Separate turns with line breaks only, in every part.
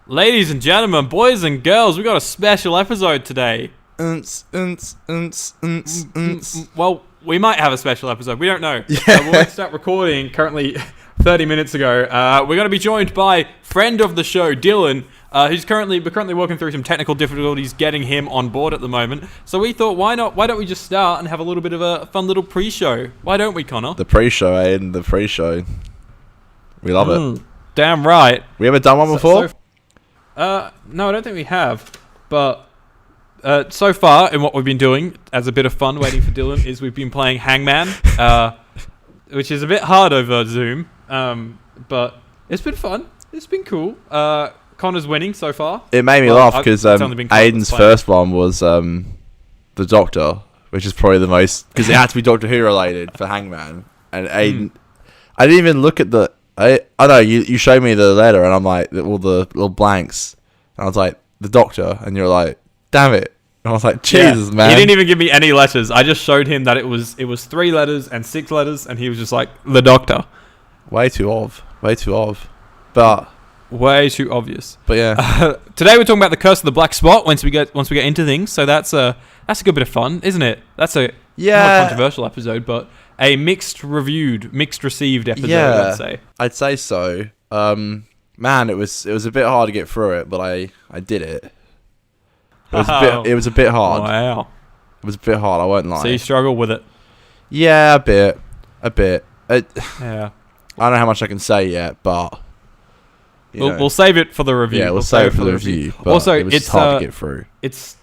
Ladies and gentlemen, boys and girls, we got a special episode today. Well, we might have a special episode. We don't know.
Yeah.
We'll start recording currently 30 minutes ago. We're going to be joined by friend of the show, Dylan, who's currently working through some technical difficulties getting him on board at the moment. So we thought, why don't we just start and have a little bit of a fun little pre-show? Why don't we, Connor?
The pre-show, Aiden. The pre-show. We love it.
Damn right.
We ever done one before?
No, I don't think we have. But so far, in what we've been doing as a bit of fun waiting for Dylan, is we've been playing Hangman, which is a bit hard over Zoom. But it's been fun. It's been cool. Connor's winning so far.
It made me laugh because Aiden's first one was the Doctor, which is probably the most... Because it had to be Doctor Who related for Hangman. And Aiden... I didn't even look at the... I know, you showed me the letter and I'm like, all the little blanks. And I was like, the Doctor. And you're like, damn it. And I was like, Jesus, man.
He didn't even give me any letters. I just showed him that it was 3 letters and 6 letters. And he was just like, the Doctor.
Way too obvious. But...
Way too obvious.
But yeah.
Today we're talking about the Curse of the Black Spot once we get into things. So that's a good bit of fun, isn't it? That's not a controversial episode, but a mixed received episode, I'd say.
I'd say so. Man, it was a bit hard to get through it, but I did it. It was a bit hard.
Wow.
It was a bit hard, I won't lie.
So you struggle with it?
Yeah, a bit.
Yeah.
I don't know how much I can say yet, but
we'll save it for the review.
Yeah, we'll save it for the review. But
also,
it's hard to get through.
It's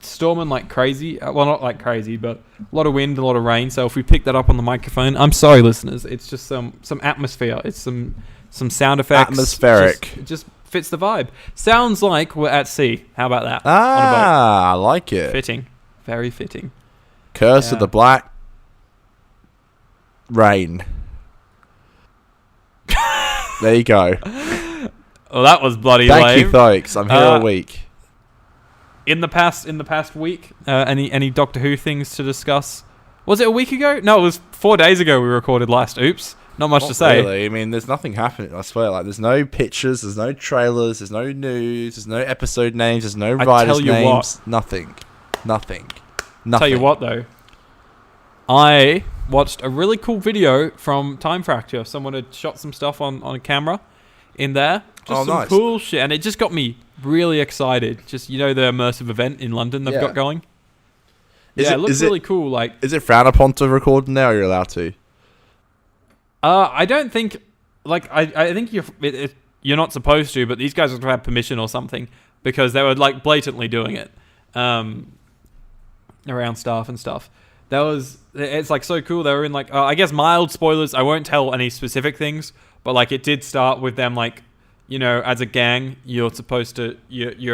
storming like crazy. Well, not like crazy, but a lot of wind, a lot of rain. So if we pick that up on the microphone, I'm sorry, listeners. It's just some atmosphere. It's some sound effects.
Atmospheric.
It just fits the vibe. Sounds like we're at sea. How about that?
I like it.
Fitting. Very fitting.
Curse of the Black Rain. There you go.
Well, that was bloody
Thank
lame.
you, folks. I'm here all week.
In the past week, any Doctor Who things to discuss? Was it a week ago? No, it was 4 days ago we recorded last. Oops. Not much to say.
Really. I mean, there's nothing happening. I swear. Like, there's no pictures, there's no trailers, there's no news, there's no episode names, there's no writers' names. Nothing.
Tell you what, though. I watched a really cool video from Time Fracture. Someone had shot some stuff on a camera in there. Just some cool shit. And it just got me really excited. Just, the immersive event in London they've got going. It looks really cool. Like,
is it frowned upon to record now, or are you allowed to?
I don't think... Like, I think you're not supposed to, but these guys have to have permission or something. Because they were, like, blatantly doing it. Around staff and stuff. It's like so cool. They were in like, I guess mild spoilers. I won't tell any specific things, but like it did start with them like, as a gang, you're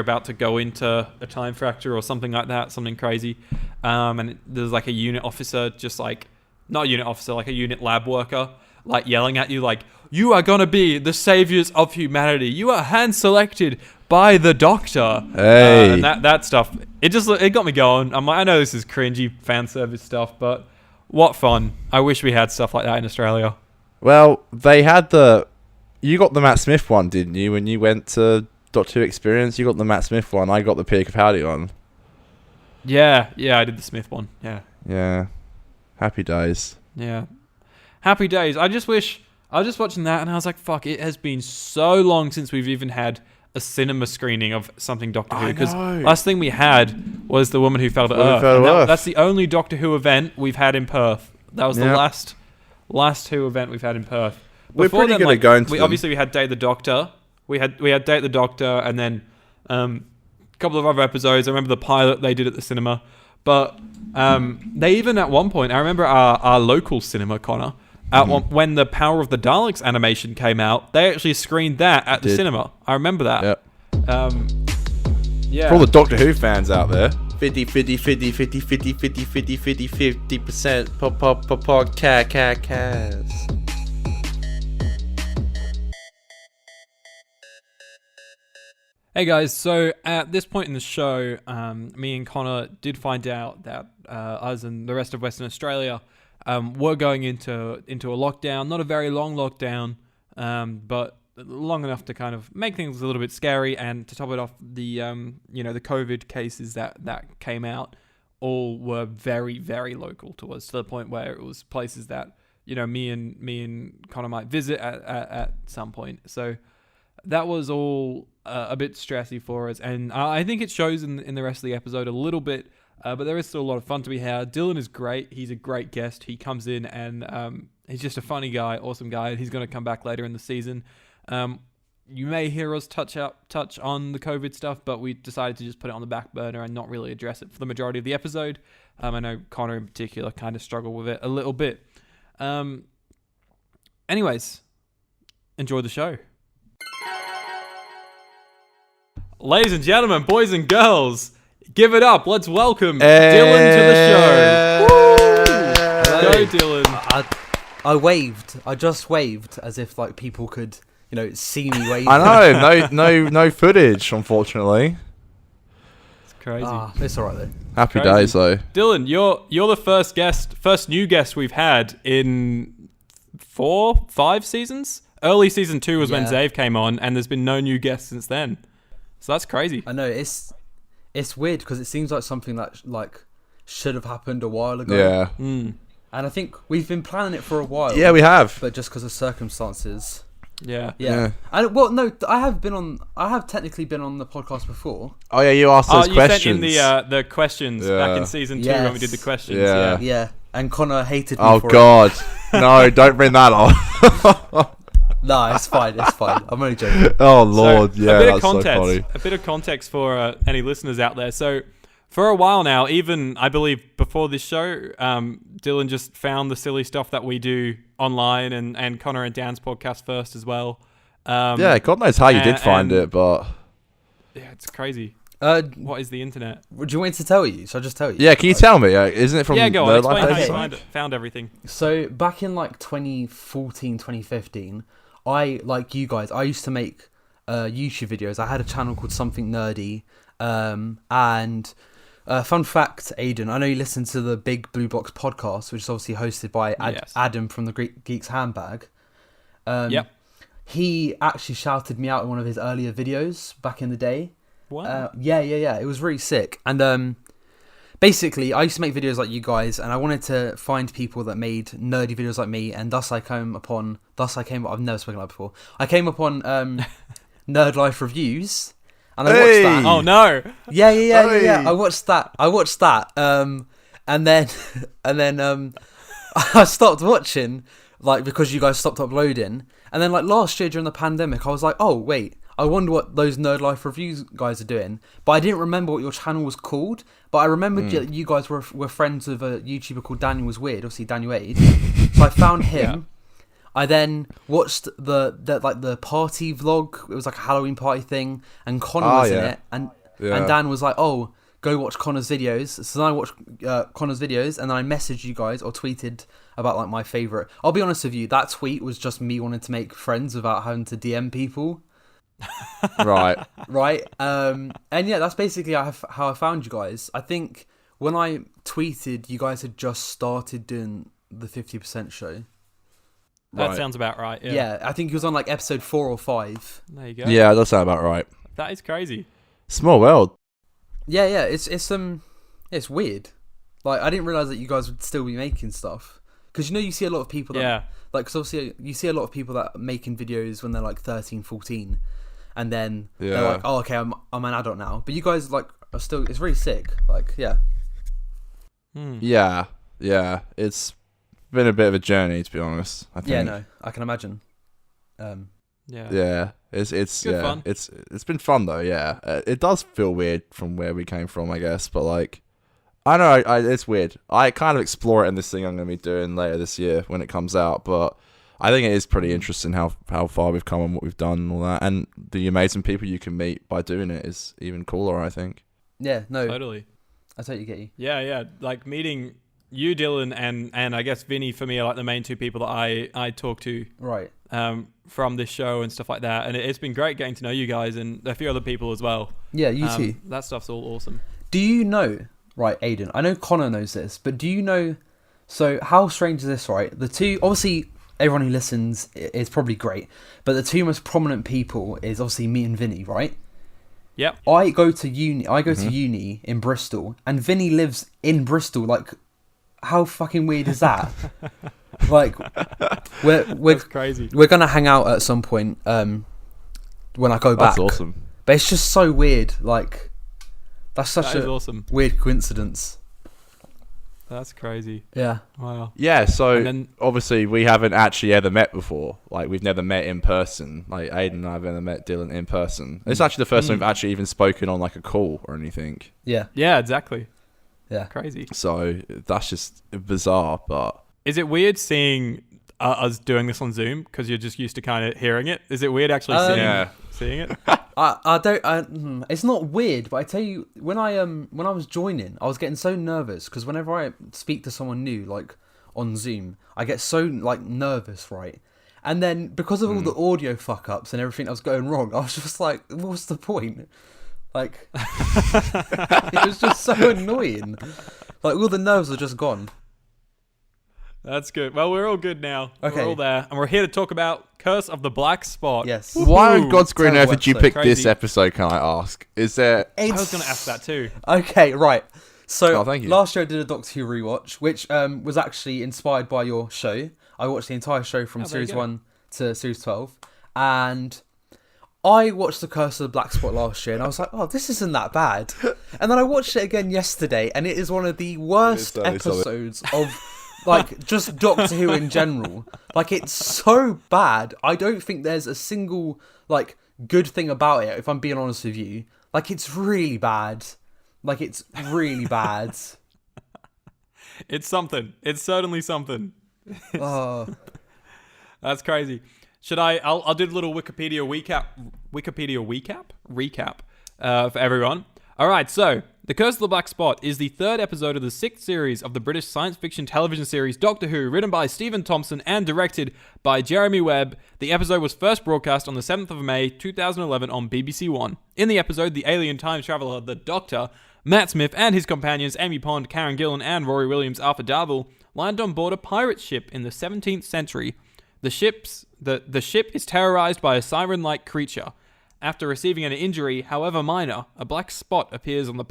about to go into a time fracture or something like that, something crazy. And there's like a unit officer, just like, not a unit officer, like a unit lab worker, like yelling at you like, you are going to be the saviors of humanity. You are hand selected by the Doctor.
Hey.
And that stuff, it got me going. I'm like, I know this is cringy fan service stuff, but what fun. I wish we had stuff like that in Australia.
Well, they had you got the Matt Smith one, didn't you? When you went to Doctor Who Experience, you got the Matt Smith one. I got the Peter Capaldi one.
Yeah, I did the Smith one.
Yeah. Happy days.
Yeah. Happy days. I was just watching that and I was like, fuck, it has been so long since we've even had a cinema screening of something Doctor Who. Because last thing we had was The Woman Who Fell to Earth. That's the only Doctor Who event we've had in Perth. That was the last Who event we've had in Perth.
We're pretty good at going to them.
Obviously, we had Day of the Doctor. We had Day of the Doctor, and then a couple of other episodes. I remember the pilot they did at the cinema. But they even at one point, I remember our local cinema, Connor, when the Power of the Daleks animation came out, they actually screened that at the cinema. I remember that.
Yep.
Yeah.
For all the Doctor Who fans out there, 50% pop cas.
Hey guys, so at this point in the show, me and Connor did find out that us and the rest of Western Australia were going into a lockdown. Not a very long lockdown, but long enough to kind of make things a little bit scary, and to top it off, the the COVID cases that came out all were very, very local to us, to the point where it was places that me and Connor might visit at some point. So that was all a bit stressy for us, and I think it shows in the rest of the episode a little bit. But there is still a lot of fun to be had. Dylan is great. He's a great guest. He comes in and he's just a funny guy, awesome guy. He's going to come back later in the season. You may hear us touch on the COVID stuff, but we decided to just put it on the back burner and not really address it for the majority of the episode. I know Connor in particular kind of struggled with it a little bit. Anyways, enjoy the show. Ladies and gentlemen, boys and girls, give it up. Let's welcome Dylan to the show. Woo! Go, Dylan.
I waved. I just waved as if like people could, see me waving.
I know. No footage, unfortunately.
It's crazy.
It's alright though.
Happy days though.
Dylan, you're the first new guest we've had in 4-5 seasons. Early season 2 was when Zave came on, and there's been no new guests since then. So that's crazy.
I know, it's weird because it seems like something that should have happened a while ago.
Yeah.
And I think we've been planning it for a while.
Yeah, we have.
But just because of circumstances.
Yeah.
And no, I have technically been on the podcast before.
Oh yeah, you asked those questions.
You sent in the questions back in season 2 when we did the questions.
Yeah.
And Connor hated me for
God. No, don't bring that up.
No, it's fine. I'm only joking.
Oh Lord,
so,
that's so funny.
A bit of context for any listeners out there. So, for a while now, even I believe before this show, Dylan just found the silly stuff that we do online, and Connor and Dan's podcast first as well.
God knows how you did find it, but
yeah, it's crazy. What is the internet?
Do you want me to tell you? So I'll just tell you.
Yeah, can you tell me? Isn't it from?
Yeah, go on. Explain how you found everything.
So back in 2014, 2015. I, like you guys, I used to make YouTube videos. I had a channel called Something Nerdy. And fun fact, Aiden, I know you listen to the Big Blue Box podcast, which is obviously hosted by Adam from the Geek's Handbag.
Yep.
He actually shouted me out in one of his earlier videos back in the day.
Wow.
Yeah. It was really sick. And basically, I used to make videos like you guys, and I wanted to find people that made nerdy videos like me, and I've never spoken about it before. I came upon Nerd Life Reviews, and I watched that.
Oh no!
Yeah. I watched that. And then I stopped watching, because you guys stopped uploading. And then last year during the pandemic, I was like, oh wait, I wonder what those Nerd Life Reviews guys are doing. But I didn't remember what your channel was called. But I remembered that you guys were friends with a YouTuber called Daniel Was Weird, obviously Daniel Wade. So I found him. I then watched the party vlog. It was like a Halloween party thing, and Connor was in it. And Dan was like, oh, go watch Connor's videos. So then I watched Connor's videos, and then I messaged you guys or tweeted about my favourite. I'll be honest with you, that tweet was just me wanting to make friends without having to DM people.
Right.
And yeah, that's basically how I found you guys. I think when I tweeted, you guys had just started doing the 50% show.
That sounds about right.
Yeah, I think it was on episode 4 or 5.
There you go.
Yeah, that sounds about right.
That is crazy.
Small world.
Yeah, it's weird. I didn't realize that you guys would still be making stuff, because you see a lot of people that because obviously you see a lot of people that are making videos when they're 13, 14. And then they're like, oh, okay, I'm an adult now. But you guys are still, it's really sick.
Yeah. It's been a bit of a journey, to be honest, I think.
Yeah, no, I can imagine.
Yeah. It's
good fun.
It's been fun though, yeah. It does feel weird from where we came from, I guess, but I know it's weird. I kind of explore it in this thing I'm going to be doing later this year when it comes out, but I think it is pretty interesting how far we've come and what we've done and all that, and the amazing people you can meet by doing it is even cooler, I think.
Yeah, no,
totally.
I totally get you.
Yeah. Meeting you, Dylan, and I guess Vinny for me are the main two people that I talk to.
Right.
From this show and stuff like that, and it's been great getting to know you guys and a few other people as well.
Yeah, you too.
That stuff's all awesome.
Do you know? Right, Aiden. I know Connor knows this, but do you know? So how strange is this? Right, the two obviously. everyone who listens is probably great, but the two most prominent people is obviously me and Vinny, right?
Yep.
I go to uni in Bristol, and Vinny lives in Bristol. Like, how fucking weird is that? Like,
That's crazy.
We're gonna hang out at some point when I go back.
That's awesome.
But it's just so weird. Like, that's such a
awesome.
weird coincidence.
That's crazy.
Yeah.
Wow.
Yeah, so obviously we haven't actually ever met before. Like, we've never met in person. Like, Aiden and I have never met Dylan in person. It's actually the first time we've actually even spoken on, like, a call or anything.
Yeah.
Yeah, exactly.
Yeah.
Crazy.
So that's just bizarre, but...
Is it weird seeing us doing this on Zoom? Because you're just used to kind of hearing it. Is it weird actually seeing it?
I don't. It's not weird, but I tell you, when I was joining, I was getting so nervous because whenever I speak to someone new, like on Zoom, I get so like nervous, right? And then because of all the audio fuck ups and everything that was going wrong, I was just like, what's the point? Like, it was just so annoying. Like, all the nerves are just gone.
That's good. Well, we're all good now.
Okay.
We're all there. And we're here to talk about Curse of the Black Spot.
Yes.
Why on God's green earth did you pick
Crazy.
this episode, can I ask? Is there...
I was going to ask that too.
Okay, right. So,
thank you.
last year I did a Doctor Who rewatch, which was actually inspired by your show. I watched the entire show from Series 1 to Series 12. And I watched The Curse of the Black Spot last year, and I was like, oh, this isn't that bad. And then I watched it again yesterday, and it is one of the worst episodes of... like, just Doctor Who in general. Like, it's so bad. I don't think there's a single, like, good thing about it, if I'm being honest with you. Like, it's really bad. Like, it's really bad.
It's something. It's certainly something.
Oh.
That's crazy. I'll do a little Wikipedia recap for everyone. All right, so The Curse of the Black Spot is the third episode of the sixth series of the British science fiction television series Doctor Who, written by Stephen Thompson and directed by Jeremy Webb. The episode was first broadcast on the 7th of May, 2011 on BBC One. In the episode, the alien time traveller, the Doctor, Matt Smith, and his companions Amy Pond, Karen Gillan, and Rory Williams, Arthur Darvill, land on board a pirate ship in the 17th century. The ship is terrorized by a siren-like creature. After receiving an injury, however minor, a black spot appears on their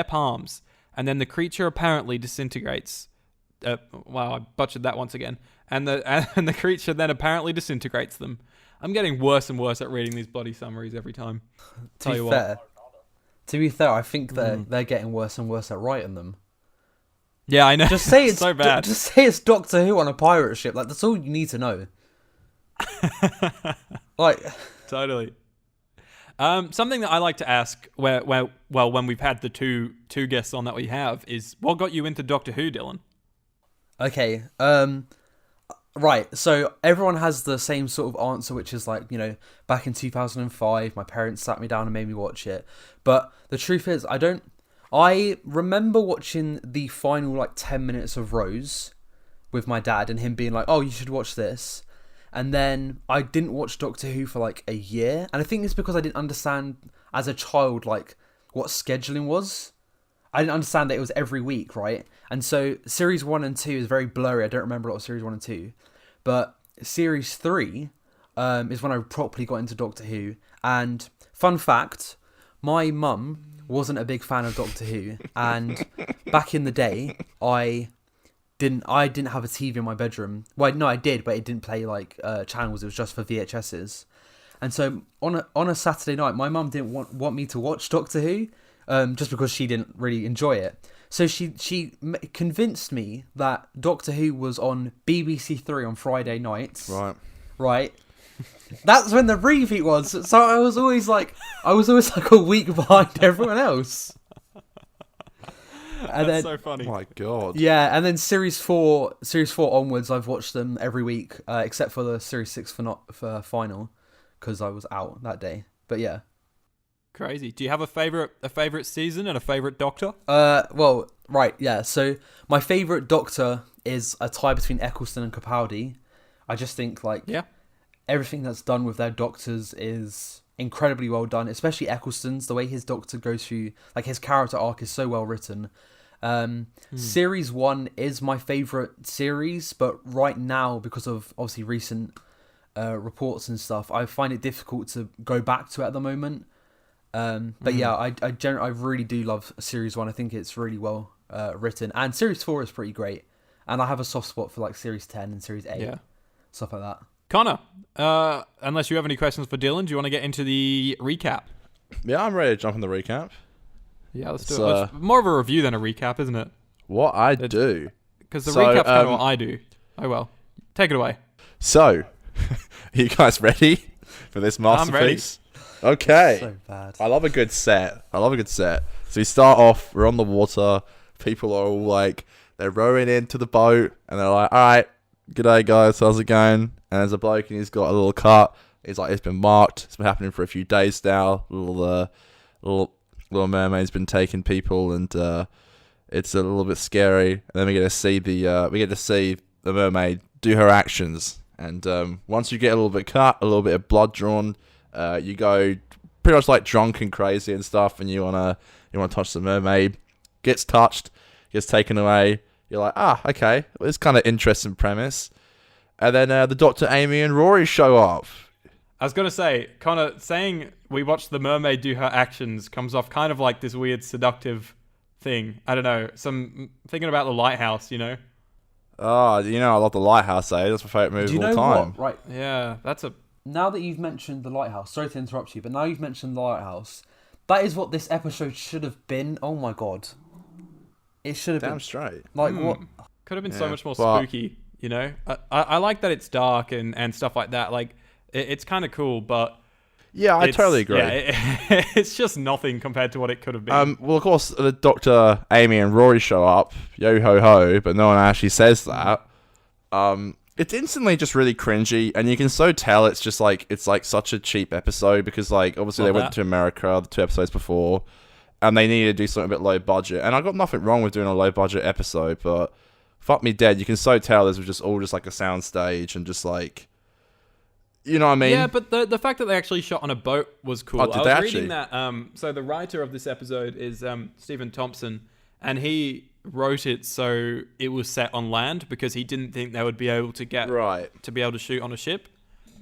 palms, and then the creature apparently disintegrates. Wow, I butchered that once again. And the creature then apparently disintegrates them. I'm getting worse and worse at reading these bloody summaries every time.
To be fair, I think they're getting worse and worse at writing them.
Yeah, I know.
Just say it's
so bad.
Just say it's Doctor Who on a pirate ship. Like, that's all you need to know. Like,
totally. Something that I like to ask, when we've had the two guests on that we have, is what got you into Doctor Who, Dylan?
Okay. Right. So everyone has the same sort of answer, which is like, you know, back in 2005, my parents sat me down and made me watch it. But the truth is, I remember watching the final like 10 minutes of Rose with my dad and him being like, oh, you should watch this. And then I didn't watch Doctor Who for like a year. And I think it's because I didn't understand as a child like what scheduling was. I didn't understand that it was every week, right? And so Series 1 and 2 is very blurry. I don't remember a lot of Series 1 and 2. But Series 3 is when I properly got into Doctor Who. And fun fact, my mum wasn't a big fan of Doctor Who. And back in the day, I didn't have a TV in my bedroom. Well, no, I did, but it didn't play like channels. It was just for VHSs. And so on a Saturday night, my mum didn't want me to watch Doctor Who, just because she didn't really enjoy it. So she convinced me that Doctor Who was on BBC Three on Friday nights. Right. That's when the repeat was. So I was always like a week behind everyone else.
And that's so funny.
Oh my god.
Yeah, and then Series 4 onwards, I've watched them every week, except for the Series 6 for final, because I was out that day. But yeah.
Crazy. Do you have a favorite season and a favorite Doctor?
Well, right, yeah. So my favorite Doctor is a tie between Eccleston and Capaldi. I just think everything that's done with their Doctors is incredibly well done, especially Eccleston's. The way his Doctor goes through, like, his character arc is so well written. Series 1 is my favourite series, but right now, because of obviously recent reports and stuff, I find it difficult to go back to it at the moment. But yeah, I really do love Series 1. I think it's really well written. And Series 4 is pretty great. And I have a soft spot for like Series 10 and Series 8. Stuff like that.
Connor, unless you have any questions for Dylan, do you want to get into the recap?
Yeah, I'm ready to jump in the recap.
Yeah, let's do it. It's more of a review than a recap, isn't it?
What I do.
Because the recap's kind of what I do. Oh well. Take it away.
So, are you guys ready for this masterpiece?
I'm ready.
Okay.
So bad.
I love a good set. So we start off, we're on the water. People are all like, they're rowing into the boat. And they're like, all right, g'day guys, how's it going? And there's a bloke and he's got a little cut. He's like, it's been marked. It's been happening for a few days now. Little Mermaid's been taking people, and it's a little bit scary. And then we get to see the mermaid do her actions. And once you get a little bit cut, a little bit of blood drawn, you go pretty much like drunk and crazy and stuff, and you wanna touch the mermaid. Gets touched, gets taken away. You're like, okay, well, it's kind of interesting premise. And then the Dr. Amy and Rory show up.
I was going to say, Connor, saying we watched the mermaid do her actions comes off kind of like this weird seductive thing. I don't know. Thinking about The Lighthouse, you know?
Oh, I love The Lighthouse, eh? That's my favourite movie of all time.
What? Right.
Yeah,
Now that you've mentioned The Lighthouse, sorry to interrupt you, but now you've mentioned The Lighthouse, that is what this episode should have been. Oh my god. It should have been.
Damn straight.
Like, what?
Could have been so much more spooky, you know? I like that it's dark and stuff like that. Like, it's kind of cool, but...
Yeah, I totally agree.
Yeah, it's just nothing compared to what it could have been.
Well, of course, the Dr. Amy and Rory show up, yo ho ho, but no one actually says that. It's instantly just really cringy, and you can so tell it's just like such a cheap episode because like obviously they went to America the 2 episodes before, and they needed to do something a bit low budget. And I got nothing wrong with doing a low budget episode, but fuck me dead, you can so tell this was just all just like a sound stage and just like. You know what I mean?
Yeah, but the fact that they actually shot on a boat was cool.
Oh, did
I was
they
reading
actually?
that. So the writer of this episode is Stephen Thompson, and he wrote it so it was set on land because he didn't think they would be able to get to be able to shoot on a ship.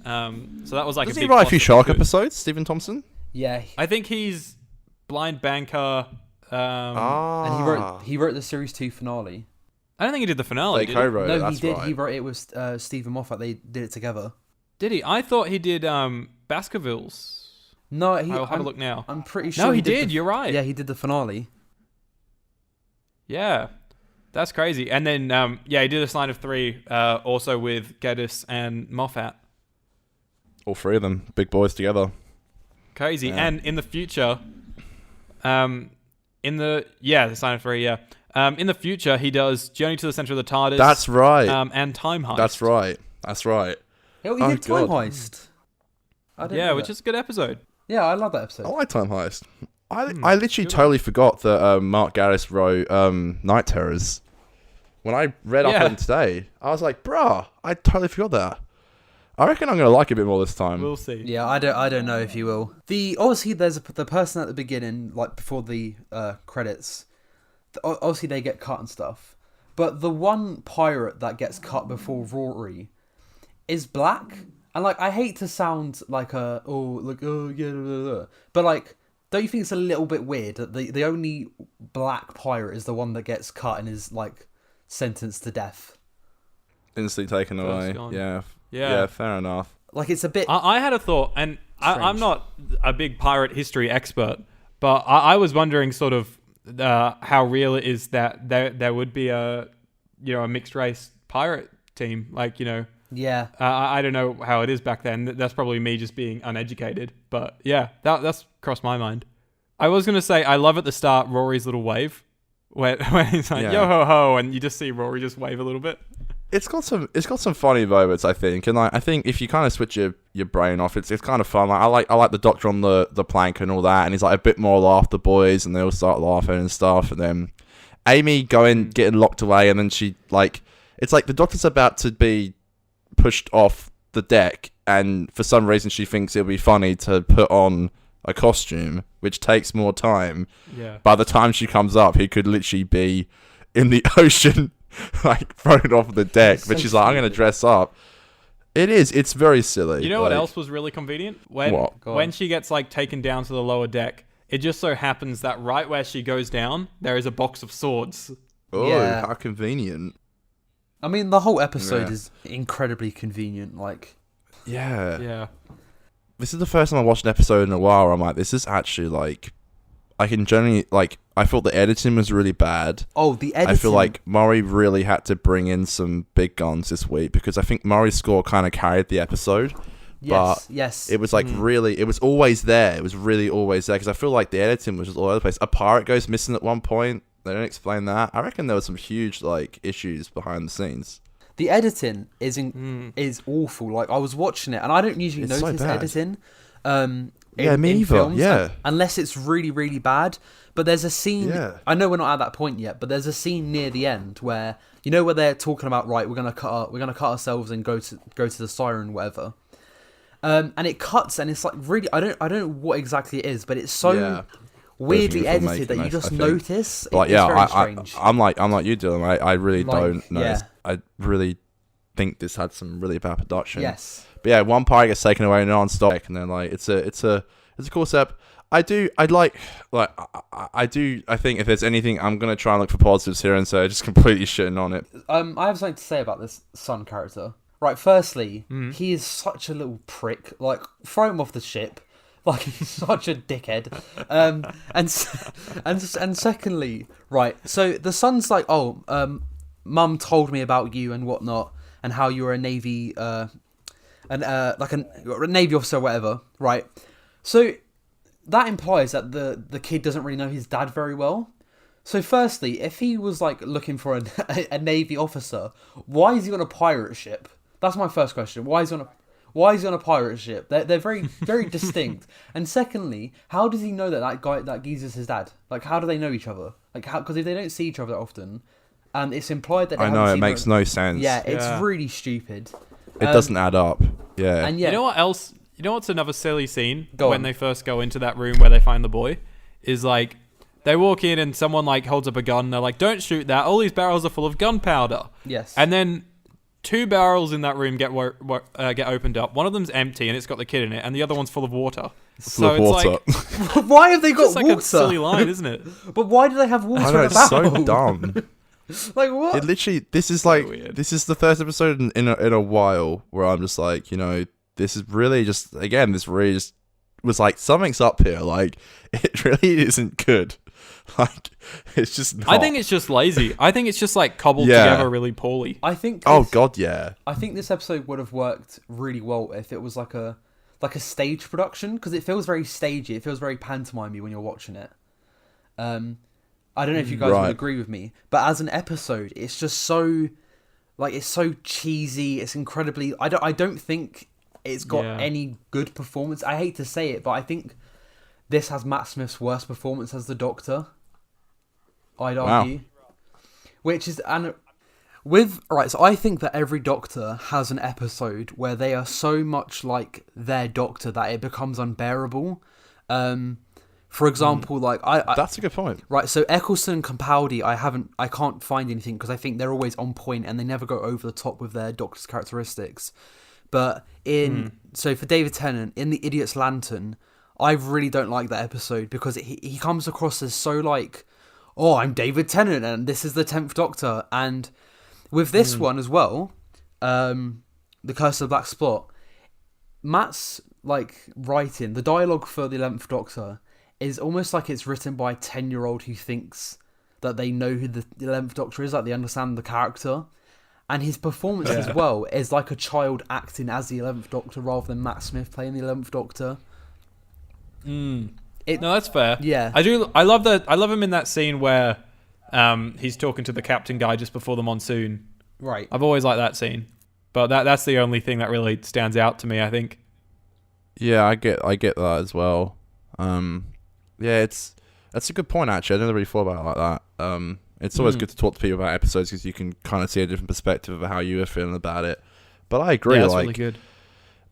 So that was like
Does
a
he
big
write a few Shark
to it.
episodes, Stephen Thompson?
Yeah.
I think he's Blind Banker.
And he wrote the series 2 finale.
I don't think he did the finale.
They co-wrote it.
No,
That's
he did.
right.
He wrote it with Stephen Moffat. They did it together.
Did he? I thought he did Baskervilles.
No,
I'll have a look now.
I'm pretty sure.
No, he did. You're right.
Yeah, he did the finale.
Yeah, that's crazy. And then, he did a Sign of 3 also with Geddes and Moffat.
All 3 of them, big boys together.
Crazy.
Yeah.
And in the future, the Sign of 3, yeah. In the future, he does Journey to the Center of the TARDIS.
That's right.
And Time Heist.
That's right.
Oh, he did Time Heist.
Which is a good episode.
Yeah, I love that episode.
I like Time Heist. I literally totally forgot that Mark Gatiss wrote Night Terrors. When I read up on him today, I was like, bruh, I totally forgot that. I reckon I'm going to like it a bit more this time.
We'll see.
Yeah, I don't know if you will. Obviously, there's the person at the beginning, like before the credits. Obviously, they get cut and stuff. But the one pirate that gets cut before Rory is black. And like, I hate to sound like blah, blah, blah. But like, don't you think it's a little bit weird that the only black pirate is the one that gets cut and is like sentenced to death?
Instantly taken away. Yeah, fair enough.
Like, it's a bit...
I had a thought, and I'm not a big pirate history expert, but I was wondering sort of how real it is that there would be a mixed race pirate team, like, you know.
Yeah.
I don't know how it is back then. That's probably me just being uneducated, but yeah, that's crossed my mind. I was gonna say I love at the start Rory's little wave, when he's like yo ho ho, and you just see Rory just wave a little bit.
It's got some funny moments, I think, and like I think if you kind of switch your brain off, it's kind of fun. Like I like the Doctor on the plank and all that, and he's like a bit more laugh the boys, and they all start laughing and stuff, and then Amy getting locked away, and then she like it's like the Doctor's about to be pushed off the deck, and for some reason she thinks it'll be funny to put on a costume, which takes more time.
Yeah.
By the time she comes up, he could literally be in the ocean, like thrown off the deck. But she's like, I'm going to dress up. It is. It's very silly.
You know what else was really convenient? When she gets like taken down to the lower deck, it just so happens that right where she goes down, there is a box of swords.
Oh,
Yeah.
how convenient.
I mean, the whole episode is incredibly convenient. Like,
yeah. This is the first time I watched an episode in a while where I'm like, this is actually like, I can generally, like, I thought the editing was really bad.
oh, the editing.
I feel like Murray really had to bring in some big guns this week because I think Murray's score kind of carried the episode.
Yes.
It was like really, it was always there. It was really always there because I feel like the editing was just all over the place. A pirate goes missing at one point. They don't explain that. I reckon there was some huge like issues behind the scenes.
The editing is awful. Like, I was watching it, and I don't usually
It's so
notice
bad.
editing.
Me either.
Films,
Yeah.
unless it's really, really bad. But there's a scene.
Yeah.
I know we're not at that point yet, but there's a scene near the end where where they're talking about, right, we're gonna cut ourselves and go to the siren, whatever. And it cuts, and it's like really, I don't know what exactly it is, but it's so weirdly edited that you just notice.
Like,
it's very strange.
I'm like you, Dylan. I really
Like,
don't know.
yeah.
I really think this had some really bad production.
Yes.
But yeah, one pirate gets taken away non-stop, and then like it's a cool step. I think if there's anything, I'm gonna try and look for positives here and say just completely shitting on it.
I have something to say about this Sun character. Right, firstly, he is such a little prick. Like, throw him off the ship. Like, he's such a dickhead. And secondly, right, so the Sun's like, Mum told me about you and whatnot, and how you were a Navy, a Navy officer or whatever, right? So that implies that the kid doesn't really know his dad very well. So firstly, if he was like looking for a Navy officer, why is he on a pirate ship? That's my first question. Why is he on a pirate ship? They're very, very distinct. And secondly, how does he know that geezer's his dad? Like, how do they know each other? Like, how? Because if they don't see each other that often, and it's implied that they haven't seen
it makes no sense.
Yeah, it's really stupid.
It doesn't add up. Yeah.
And yeah,
You know what else? You know what's another silly scene
Go
when
on.
they first go into that room where they find the boy? Is like, they walk in and someone like holds up a gun. And they're like, "Don't shoot that! All these barrels are full of gunpowder."
yes.
And then 2 barrels in that room get opened up. One of them's empty and it's got the kid in it, and the other one's full of water.
Full of water.
Like,
why have they got
it's like
water?
a silly line, isn't it?
But why do they have water
I know,
in a
it's so
barrel?
dumb.
Like, what?
It literally, this is
So
like,
weird.
this is the first episode in a while where I'm just like, this is really just, again, this really just was like, something's up here. Like, it really isn't good. Like, it's just not.
I think it's just lazy. I think it's just like cobbled together really poorly.
I think.
Oh, God, yeah.
I think this episode would have worked really well if it was like a stage production, because it feels very stagey. It feels very pantomimey when you're watching it. I don't know if you guys would agree with me, but as an episode, it's just so, like, it's so cheesy. It's incredibly. I don't think it's got any good performance. I hate to say it, but I think this has Matt Smith's worst performance as the Doctor. I'd argue, which is so I think that every Doctor has an episode where they are so much like their Doctor that it becomes unbearable. For example, like I
That's a good point.
right. So Eccleston and Capaldi, I can't find anything because I think they're always on point and they never go over the top with their Doctor's characteristics. But so for David Tennant in The Idiot's Lantern, I really don't like that episode because he comes across as so like, oh, I'm David Tennant and this is the 10th Doctor. And with this one as well, The Curse of the Black Spot, Matt's like writing, the dialogue for the 11th Doctor is almost like it's written by a 10-year-old who thinks that they know who the 11th Doctor is, like they understand the character. And his performance as well is like a child acting as the 11th Doctor rather than Matt Smith playing the 11th Doctor.
No, that's fair.
Yeah.
I love him in that scene where he's talking to the captain guy just before the monsoon.
Right.
I've always liked that scene. But that's the only thing that really stands out to me, I think.
Yeah, I get that as well. Yeah, that's a good point, actually. I never really thought about it like that. It's always good to talk to people about episodes because you can kind of see a different perspective of how you were feeling about it. But I agree,
Yeah, that's
like,
really good.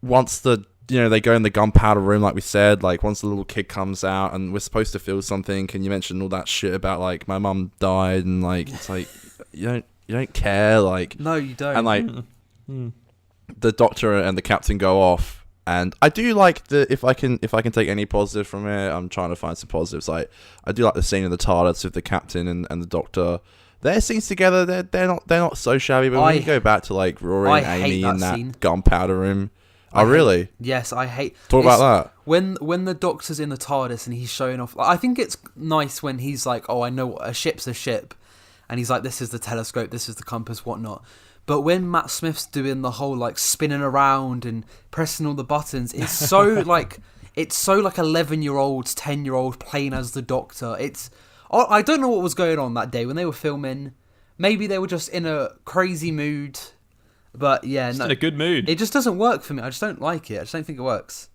once the they go in the gunpowder room, like we said. Like once the little kid comes out, and we're supposed to feel something, and you mention all that shit about like my mum died, and like it's like you don't care, like
no, you don't.
And like the doctor and the captain go off, and I do like if I can take any positive from it, I'm trying to find some positives. Like I do like the scene in the TARDIS with the captain and the doctor. Their scenes together, they're not so shabby. But when you go back to like Rory and Amy in that gunpowder room, really?
Yes, I hate.
Talk about that.
When the doctor's in the TARDIS and he's showing off. I think it's nice when he's like, "Oh, I know what a ship's a ship," and he's like, "This is the telescope, this is the compass, whatnot." But when Matt Smith's doing the whole like spinning around and pressing all the buttons, it's so like 11-year-olds, 10-year-old playing as the Doctor. I don't know what was going on that day when they were filming. Maybe they were just in a crazy mood. But yeah,
in a good mood.
It just doesn't work for me. I just don't like it. I just don't think it works.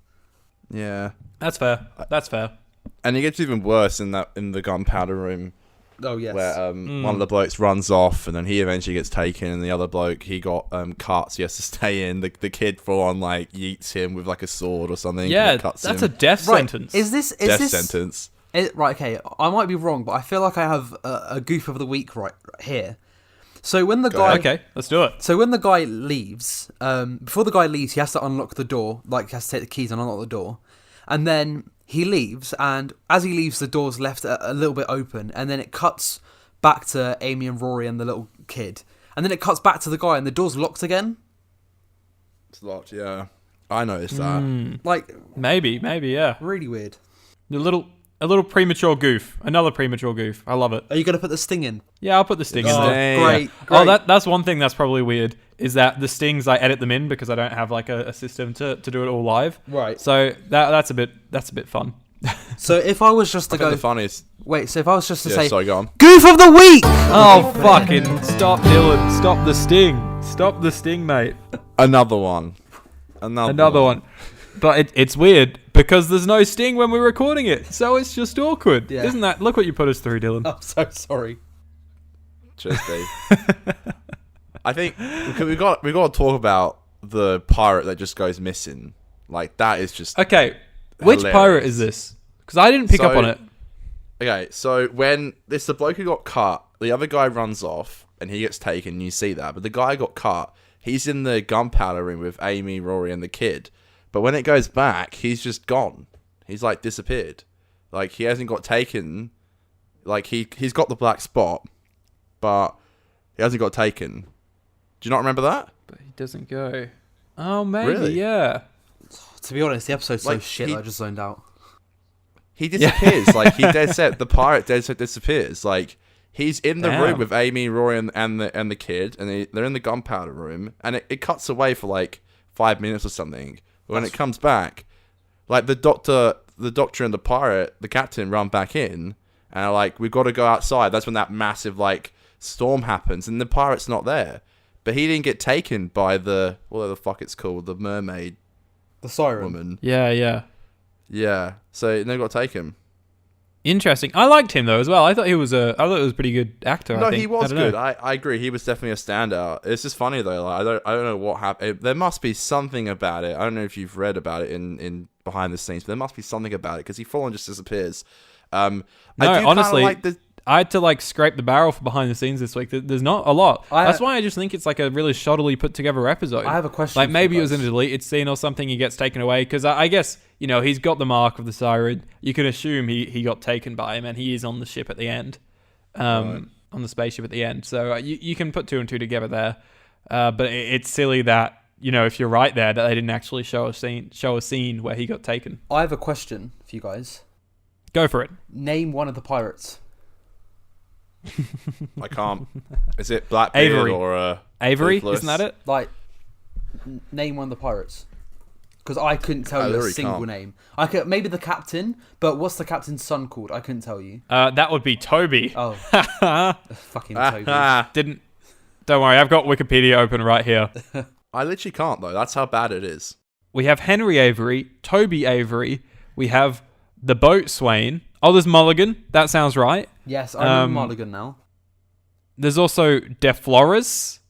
Yeah,
that's fair. That's fair.
And it gets even worse in the gunpowder room.
Oh yes.
Where one of the blokes runs off, and then he eventually gets taken, and the other bloke he got cut, so he has to stay in. The kid full on like yeets him with like a sword or something.
Yeah,
cuts
that's
him.
a death sentence.
Is this
death sentence?
Right, okay, I might be wrong, but I feel like I have a goof of the week right here. So when the guy...
Okay, let's do it.
So when the guy leaves, before the guy leaves, he has to unlock the door, like he has to take the keys and unlock the door. And then he leaves, and as he leaves, the door's left a little bit open, and then it cuts back to Amy and Rory and the little kid. And then it cuts back to the guy, and the door's locked again.
It's locked, yeah. I noticed that.
Like...
Maybe, yeah.
Really weird.
A little premature goof. Another premature goof. I love it.
Are you going to put the sting in?
Yeah, I'll put the sting in there.
Great.
Oh, that's one thing that's probably weird, is that the stings, I edit them in because I don't have like a system to do it all live.
Right.
So that's a bit fun.
So if I was just to go...
the funniest...
Wait, so if I was just to say...
Sorry, go on.
Goof of the week!
Oh, fucking stop, Dylan. Stop the sting. Stop the sting, mate.
Another one.
But it's weird because there's no sting when we're recording it, so it's just awkward, isn't that? Look what you put us through, Dylan.
I'm so sorry.
Cheers, Steve. I think we got to talk about the pirate that just goes missing. Like that is just
okay. Which
hilarious.
Pirate is this? Because I didn't pick up on it.
Okay, so when this the bloke who got cut, the other guy runs off and he gets taken. You see that, but the guy got cut. He's in the gunpowder room with Amy, Rory, and the kid. But when it goes back, he's just gone. He's like disappeared. Like he hasn't got taken. Like he's got the black spot, but he hasn't got taken. Do you not remember that?
But he doesn't go. Oh, maybe,
really?
Yeah.
To be honest, the episode's so
like,
shit that I just zoned out.
He disappears. Like he dead set. The pirate dead set disappears. Like he's in the room with Amy, Rory, and the kid, and they're in the gunpowder room, and it cuts away for like 5 minutes or something. When it comes back, like the doctor and the pirate, the captain run back in, and are like, we've got to go outside. That's when that massive like storm happens, and the pirate's not there. But he didn't get taken by the whatever the fuck it's called, the mermaid,
the siren
woman.
Yeah.
So they got to take him.
Interesting. I liked him though as well. I thought he was a pretty good actor.
No,
I think.
he was good. I agree. He was definitely a standout. It's just funny though. Like I don't know what happened. There must be something about it. I don't know if you've read about it in behind the scenes, but there must be something about it because he full on just disappears.
No, honestly, I had to like scrape the barrel for behind the scenes this week. There's not a lot. That's why I just think it's like a really shoddily put together episode.
I have a question.
Like maybe it was in a deleted scene or something. He gets taken away because I guess he's got the mark of the siren. You can assume he got taken by him, and he is on the ship at the end, on the spaceship at the end. So you can put two and two together there. But it's silly that if you're right there that they didn't actually show a scene where he got taken.
I have a question for you guys.
Go for it.
Name one of the pirates.
I can't. Is it Blackbeard
Avery.
or
Avery?
Toothless?
Isn't that it?
Like, name one of the pirates. Because I couldn't tell you a single name. I could maybe the captain, but what's the captain's son called? I couldn't tell you.
That would be Toby.
Oh, fucking Toby.
Don't worry, I've got Wikipedia open right here.
I literally can't though. That's how bad it is.
We have Henry Avery, Toby Avery. We have the boatswain. Oh, there's Mulligan. That sounds right.
Yes, I remember Mulligan now.
There's also De Flores.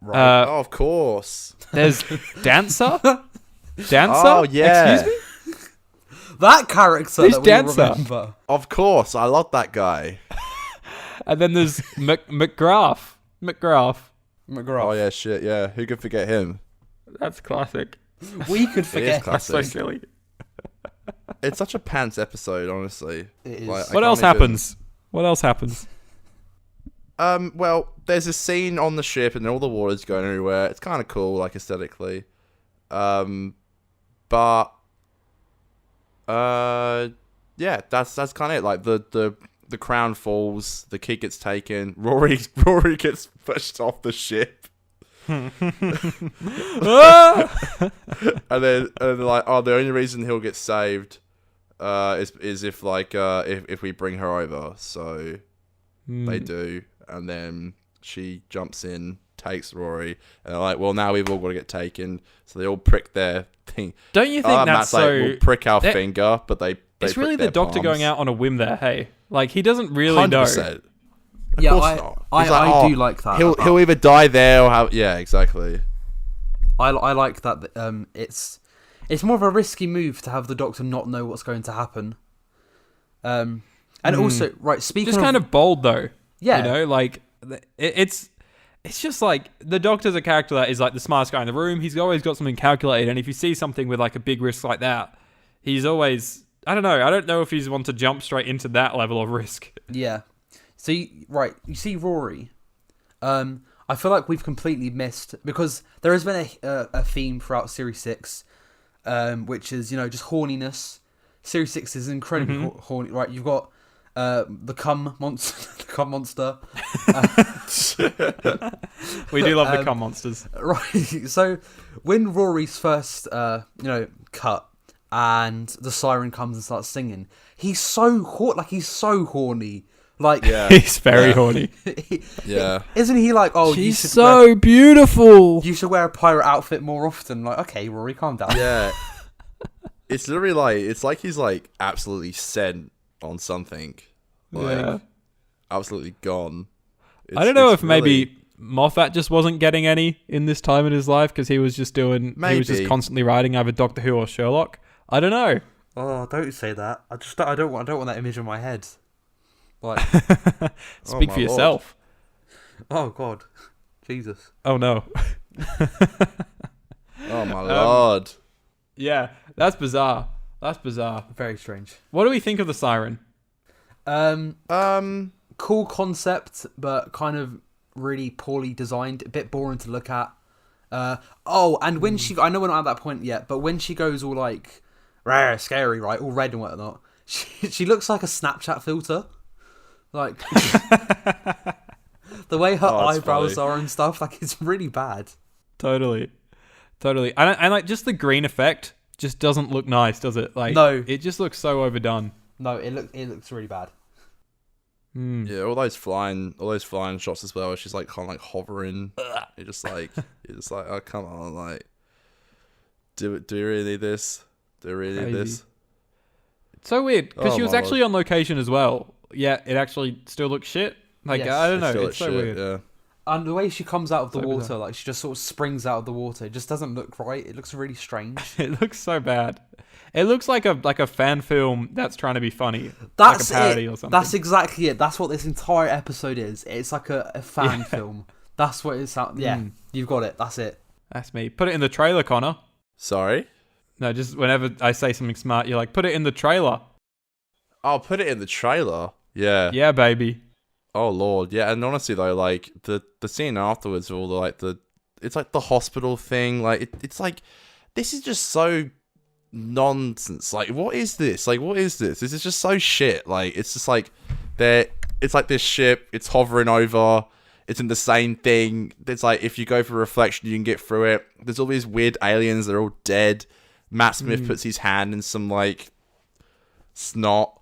Right. Of course.
There's Dancer. Dancer?
Oh, yeah.
Excuse me?
That character
Who's
that we
Dancer?
remember.
Of course, I love that guy.
And then there's McGrath.
McGrath.
Oh yeah, shit, yeah. Who could forget him?
That's classic.
We could
It is
forget.
That's so
classic.
silly.
It's such a pants episode, honestly.
It is.
Like, I
What else
can't even-
happens? What else happens?
Well, there's a scene on the ship and all the water's going everywhere. It's kind of cool, like aesthetically. But yeah, that's kind of it. Like the crown falls, the kid gets taken, Rory gets pushed off the ship. And then like, oh, the only reason he'll get saved is if like if we bring her over. So they do, and then she jumps in, takes Rory, and they're like, well, now we've all got to get taken. So they all prick their thing.
Don't you think that's
Matt's
so...
like, we'll prick our finger, but they
It's
prick
really the
their
doctor
palms.
going out on a whim there, hey? Like, he doesn't really know.
100%.
Yeah,
course
I
not. He's like,
I
oh,
do like that.
He'll either die there or have... Yeah, exactly.
I like that. It's more of a risky move to have the Doctor not know what's going to happen. And also, right, speaking
Just
of...
kind of bold, though.
Yeah.
You know, like, it's just like, the Doctor's a character that is like the smartest guy in the room. He's always got something calculated, and if you see something with like a big risk like that, he's always... I don't know if he's one to jump straight into that level of risk.
Yeah. So, you see Rory. I feel like we've completely missed, because there has been a theme throughout Series 6, which is, just horniness. Series 6 is incredibly horny, right? You've got the cum monster. The cum monster.
We do love the cum monsters.
Right. So, when Rory's first, cut, and the siren comes and starts singing, he's so horny. Like,
Yeah.
He's very horny.
Yeah.
Isn't he like, oh,
She's
you should
so beautiful.
you should wear a pirate outfit more often? Like, okay, Rory, calm down.
Yeah. It's literally like... It's like he's like absolutely sent on something. Like,
Yeah.
absolutely gone.
I don't know
it's
if maybe Moffat just wasn't getting any in this time in his life, because he was just he was just
Maybe.
constantly writing either Doctor Who or Sherlock. I don't know.
Oh, don't say that. I don't want that image in my head. Like,
Speak
my
for
lord.
yourself.
oh God, Jesus.
Oh no.
Oh my lord.
Yeah, that's bizarre.
Very strange.
What do we think of the siren?
Cool concept, but kind of really poorly designed. A bit boring to look at. And when I know we're not at that point yet, but when she goes all like, rare, scary, right, all red and whatnot, she looks like a Snapchat filter. Like, the way her eyebrows
funny.
are and stuff, like, it's really bad.
Totally. And like, just the green effect just doesn't look nice, does it? Like,
No.
it just looks so overdone.
No, it looks really bad.
Yeah, all those flying shots as well. She's like kind of like hovering. You're just like, oh come on, like, do we really need this? Do we really need this?
It's so weird, because
Oh
she was
my
actually on location as well. Yeah, it actually still looks shit. Like,
Yes.
I don't know.
Still
It's so
shit,
weird.
Yeah.
And the way she comes out of the
So
water,
bizarre.
like, she just sort of springs out of the water. It just doesn't look right. It looks really strange.
It looks so bad. It looks like a fan film that's trying to be funny.
That's
like a parody
it.
or something.
That's exactly it. That's what this entire episode is. It's like a fan film. That's what it sounds. Yeah, you've got it. That's it.
That's me. Put it in the trailer, Connor.
Sorry.
No, just whenever I say something smart, you're like, put it in the trailer.
I'll put it in the trailer. Yeah.
Yeah, baby.
Oh lord. Yeah. And honestly though, like the scene afterwards, all it's like the hospital thing. Like it's like, this is just so nonsense. Like, what is this? Like, what is this? This is just so shit. Like, it's just like it's like this ship. It's hovering over. It's in the same thing. It's like, if you go for reflection, you can get through it. There's all these weird aliens. They're all dead. Matt Smith puts his hand in some like snot.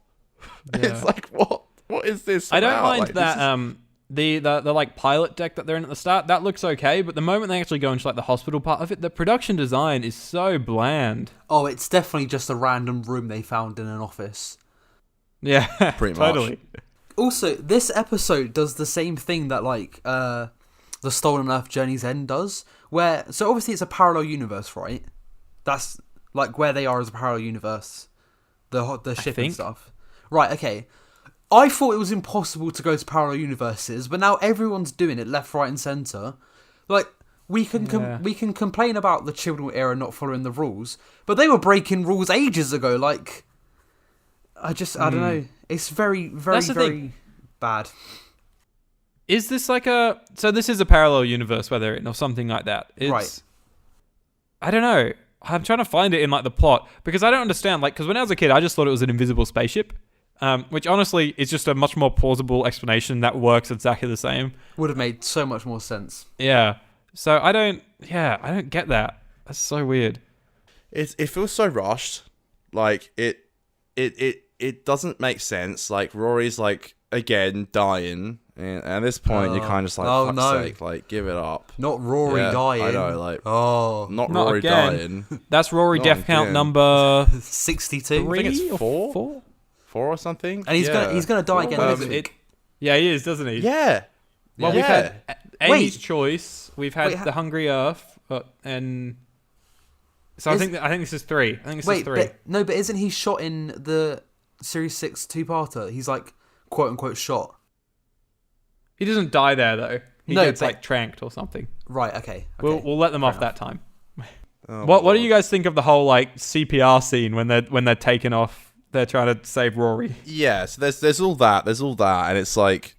Yeah.
It's like, what is this?
I don't
about?
mind
Like,
that. The like pilot deck that they're in at the start, that looks okay. But the moment they actually go into like the hospital part of it, the production design is so bland.
Oh, it's definitely just a random room they found in an office.
Yeah,
Pretty much.
totally.
Also, this episode does the same thing that like the Stolen Earth Journey's End does, where so obviously it's a parallel universe, right? That's like where they are as a parallel universe, the ship and stuff. Right. Okay. I thought it was impossible to go to parallel universes, but now everyone's doing it left, right, and center. Like we can complain about the Chibnall era not following the rules, but they were breaking rules ages ago. Like I don't know. It's very, very, very bad.
Is this like so this is a parallel universe where they're in or something like that?
Right.
I don't know. I'm trying to find it in like the plot because I don't understand. Like, because when I was a kid, I just thought it was an invisible spaceship, which honestly is just a much more plausible explanation that works exactly the same.
Would have made so much more sense.
Yeah. So I don't get that. That's so weird.
It feels so rushed. Like it doesn't make sense. Like Rory's like again dying. And at this point, you're kind of just like, fuck's sake, like, give it up.
Not Rory dying.
I know, like, not Rory
again.
dying.
That's Rory death count number
62.
I think it's 4 or something.
And he's gonna die again this week.
Yeah, he is, doesn't he?
Yeah.
Well, we've had Amy's Choice. We've had The Hungry Earth, and so I think this is 3. I think this is 3.
But isn't he shot in the Series 6 two-parter? He's like quote unquote shot.
He doesn't die there though. He gets like tranked or something.
Right. Okay.
We'll let them off that time. What do you guys think of the whole like CPR scene when they're taken off? They're trying to save Rory.
Yeah. So there's all that. And it's like,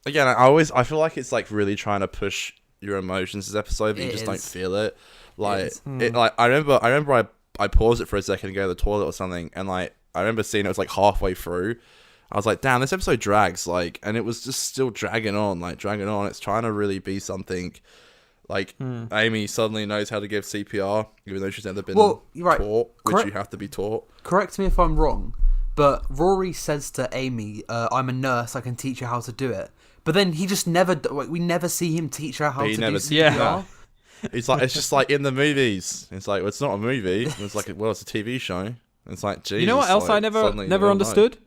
again, I feel like it's like really trying to push your emotions this episode, but you just don't feel it. Like I remember I paused it for a second to go to the toilet or something, and like I remember seeing it was like halfway through. I was like, damn, this episode drags, like, and it was just still dragging on. It's trying to really be something. Like, Amy suddenly knows how to give CPR, even though she's never been taught, which you have to be taught.
Correct me if I'm wrong, but Rory says to Amy, I'm a nurse, I can teach you how to do it. But then he just we never see him teach her how to do CPR.
Yeah.
It's like, it's just like in the movies. It's like, well, it's not a movie. It's like, well, it's a TV show. It's like, Jesus.
You know what else
like,
I never understood?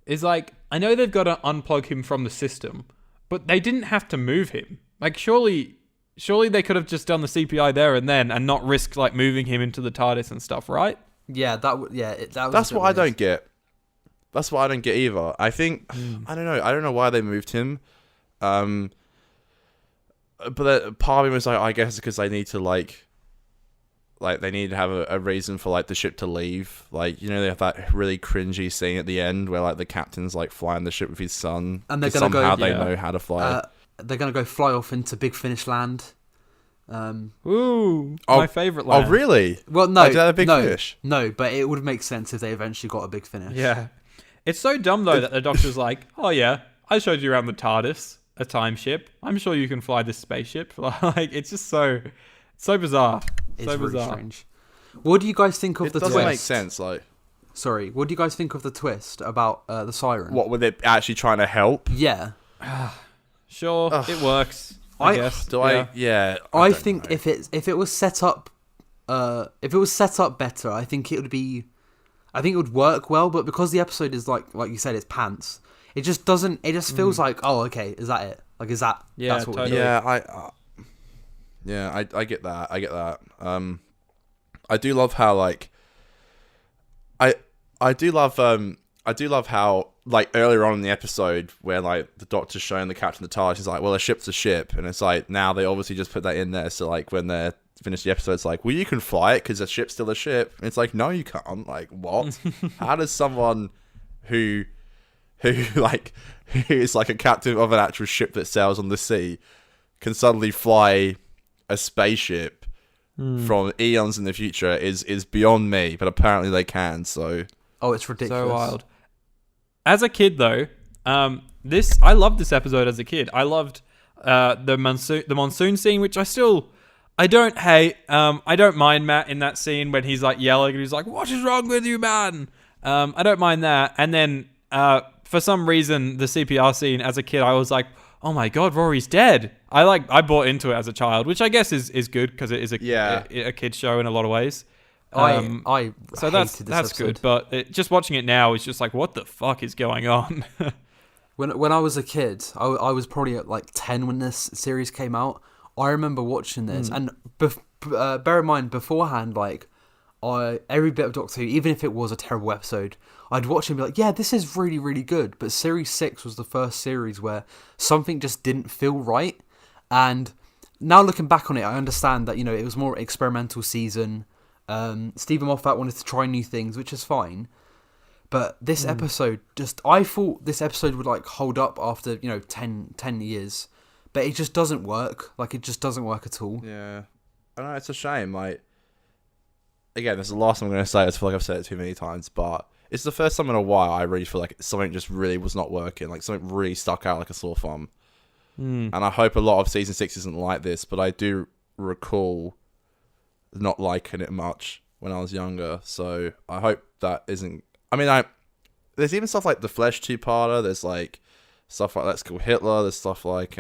Is like, I know they've got to unplug him from the system, but they didn't have to move him. Like, surely they could have just done the CPI there and then and not risk like moving him into the TARDIS and stuff, right?
Yeah, that was.
That's what I don't get. That's what I don't get either. I think I don't know why they moved him. But part of me was like, I guess because they need to like they need to have a reason for like the ship to leave. Like, you know, they have that really cringy scene at the end where like the captain's like flying the ship with his son,
and they're gonna
somehow they know how to fly.
They're gonna go fly off into Big Finish Land.
My favourite land.
Oh, really?
Well, no,
is that a Big Finish?
No, but it would make sense if they eventually got a Big Finish.
Yeah, it's so dumb though that the Doctor's like, oh yeah, I showed you around the TARDIS, a time ship. I'm sure you can fly this spaceship. Like, it's just so bizarre.
It's so really strange. What do you guys think of the twist?
It doesn't make sense. Like,
sorry, what do you guys think of the twist about the siren?
What, were it actually trying to help?
Yeah.
Sure, it works. I guess.
I think if it was set up better, I think it would work well. But because the episode is like you said, it's pants. It just doesn't. It just feels like, oh, okay, is that it? Like, is that?
Yeah,
that's what
totally.
I get that. I get that. I do love how like I do love how like earlier on in the episode where like the Doctor's showing the captain the TARDIS, he's like, well, a ship's a ship, and it's like now they obviously just put that in there so like when they're finished the episode, it's like, well, you can fly it because a ship's still a ship, and it's like, no, you can't. Like, what? How does someone who is like a captain of an actual ship that sails on the sea can suddenly fly a spaceship from eons in the future is beyond me, but apparently they can. So
it's ridiculous.
So wild. As a kid, though, I loved this episode as a kid. I loved the monsoon scene, which I don't hate. I don't mind Matt in that scene when he's like yelling and he's like, "What is wrong with you, man?" I don't mind that. And then for some reason, the CPR scene as a kid, I was like, oh my god, Rory's dead. I bought into it as a child, which I guess is good because it is a kid's show in a lot of ways.
So
that's good, but just watching it now is just like, what the fuck is going on?
When I was a kid, I was probably at like 10 when this series came out. I remember watching this, and bear in mind beforehand, like every bit of Doctor Who, even if it was a terrible episode, I'd watch and be like, yeah, this is really, really good. But Series 6 was the first series where something just didn't feel right. And now looking back on it, I understand that, it was more experimental season. Stephen Moffat wanted to try new things, which is fine. But this episode, I thought this episode would like hold up after, 10 years. But it just doesn't work. Like, it just doesn't work at all.
Yeah. I know, it's a shame. Like, again, this is the last time I'm going to say it. I feel like I've said it too many times, but it's the first time in a while I really feel like something just really was not working. Like, something really stuck out like a sore thumb. And I hope a lot of Season 6 isn't like this, but I do recall not liking it much when I was younger. So I hope that isn't... I mean, there's even stuff like the Flesh two-parter. There's, like, stuff like Let's Kill Hitler. There's stuff like...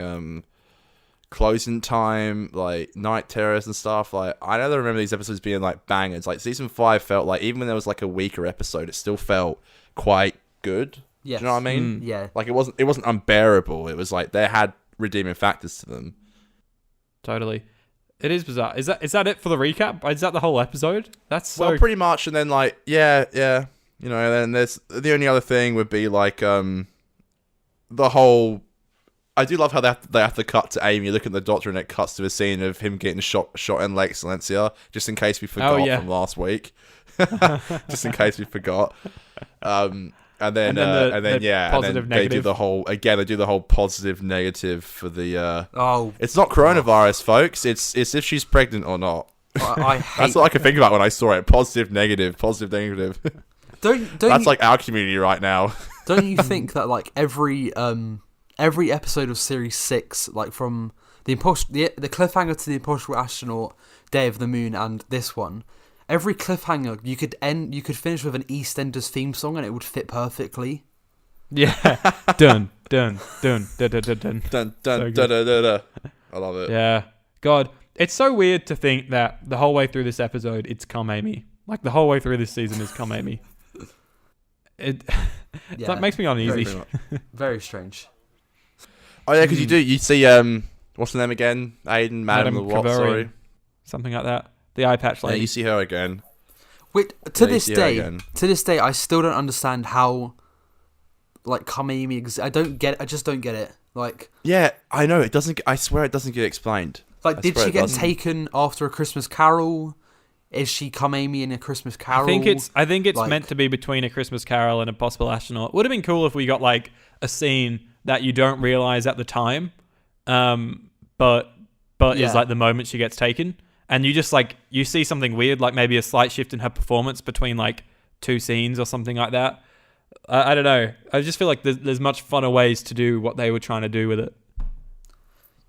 Closing Time, like Night Terrors and stuff. Like, I never remember these episodes being like bangers. Like, Season 5 felt like, even when there was like a weaker episode, it still felt quite good.
Yes.
Do you know what I mean?
Yeah.
Like, it wasn't unbearable. It was like they had redeeming factors to them.
Totally. It is bizarre. Is that it for the recap? Is that the whole episode? That's so...
Well, pretty much. And then like, yeah. And then there's the only other thing would be like the whole... I do love how they have to cut to Amy. You look at the Doctor and it cuts to a scene of him getting shot in Lake Silencia, just in case we forgot from last week. Just in case we forgot. And then they do the whole positive negative for the it's not coronavirus, folks. It's if she's pregnant or not.
I hate
That's all I could think about when I saw it. Positive negative. That's like our community right now.
Don't you think that like every episode of Series 6, like from the cliffhanger to the Impossible Astronaut, Day of the Moon, and this one, every cliffhanger you could finish with an EastEnders theme song and it would fit perfectly.
Yeah. dun dun dun dun dun dun dun
dun dun dun dun dun. I love it.
Yeah. God, it's so weird to think that the whole way through this episode it's Cum Amy. Like, the whole way through this season is Cum Amy. That makes me uneasy.
Very strange.
Oh yeah, because you see what's her name again? Aiden, Madam the what? Sorry,
something like that. The eye patch lady.
Yeah, you see her again.
Wait, to this day, I still don't understand how, like, Cum Amy exists. I just don't get it. Like,
yeah, I know it doesn't. I swear it doesn't get explained.
Like, did she get taken after A Christmas Carol? Is she Cum Amy in A Christmas Carol?
I think it's like, meant to be between A Christmas Carol and Impossible Astronaut. Would have been cool if we got like a scene that you don't realize at the time, but is like the moment she gets taken, and you just like you see something weird, like maybe a slight shift in her performance between like two scenes or something like that. I don't know. I just feel like there's much funner ways to do what they were trying to do with it.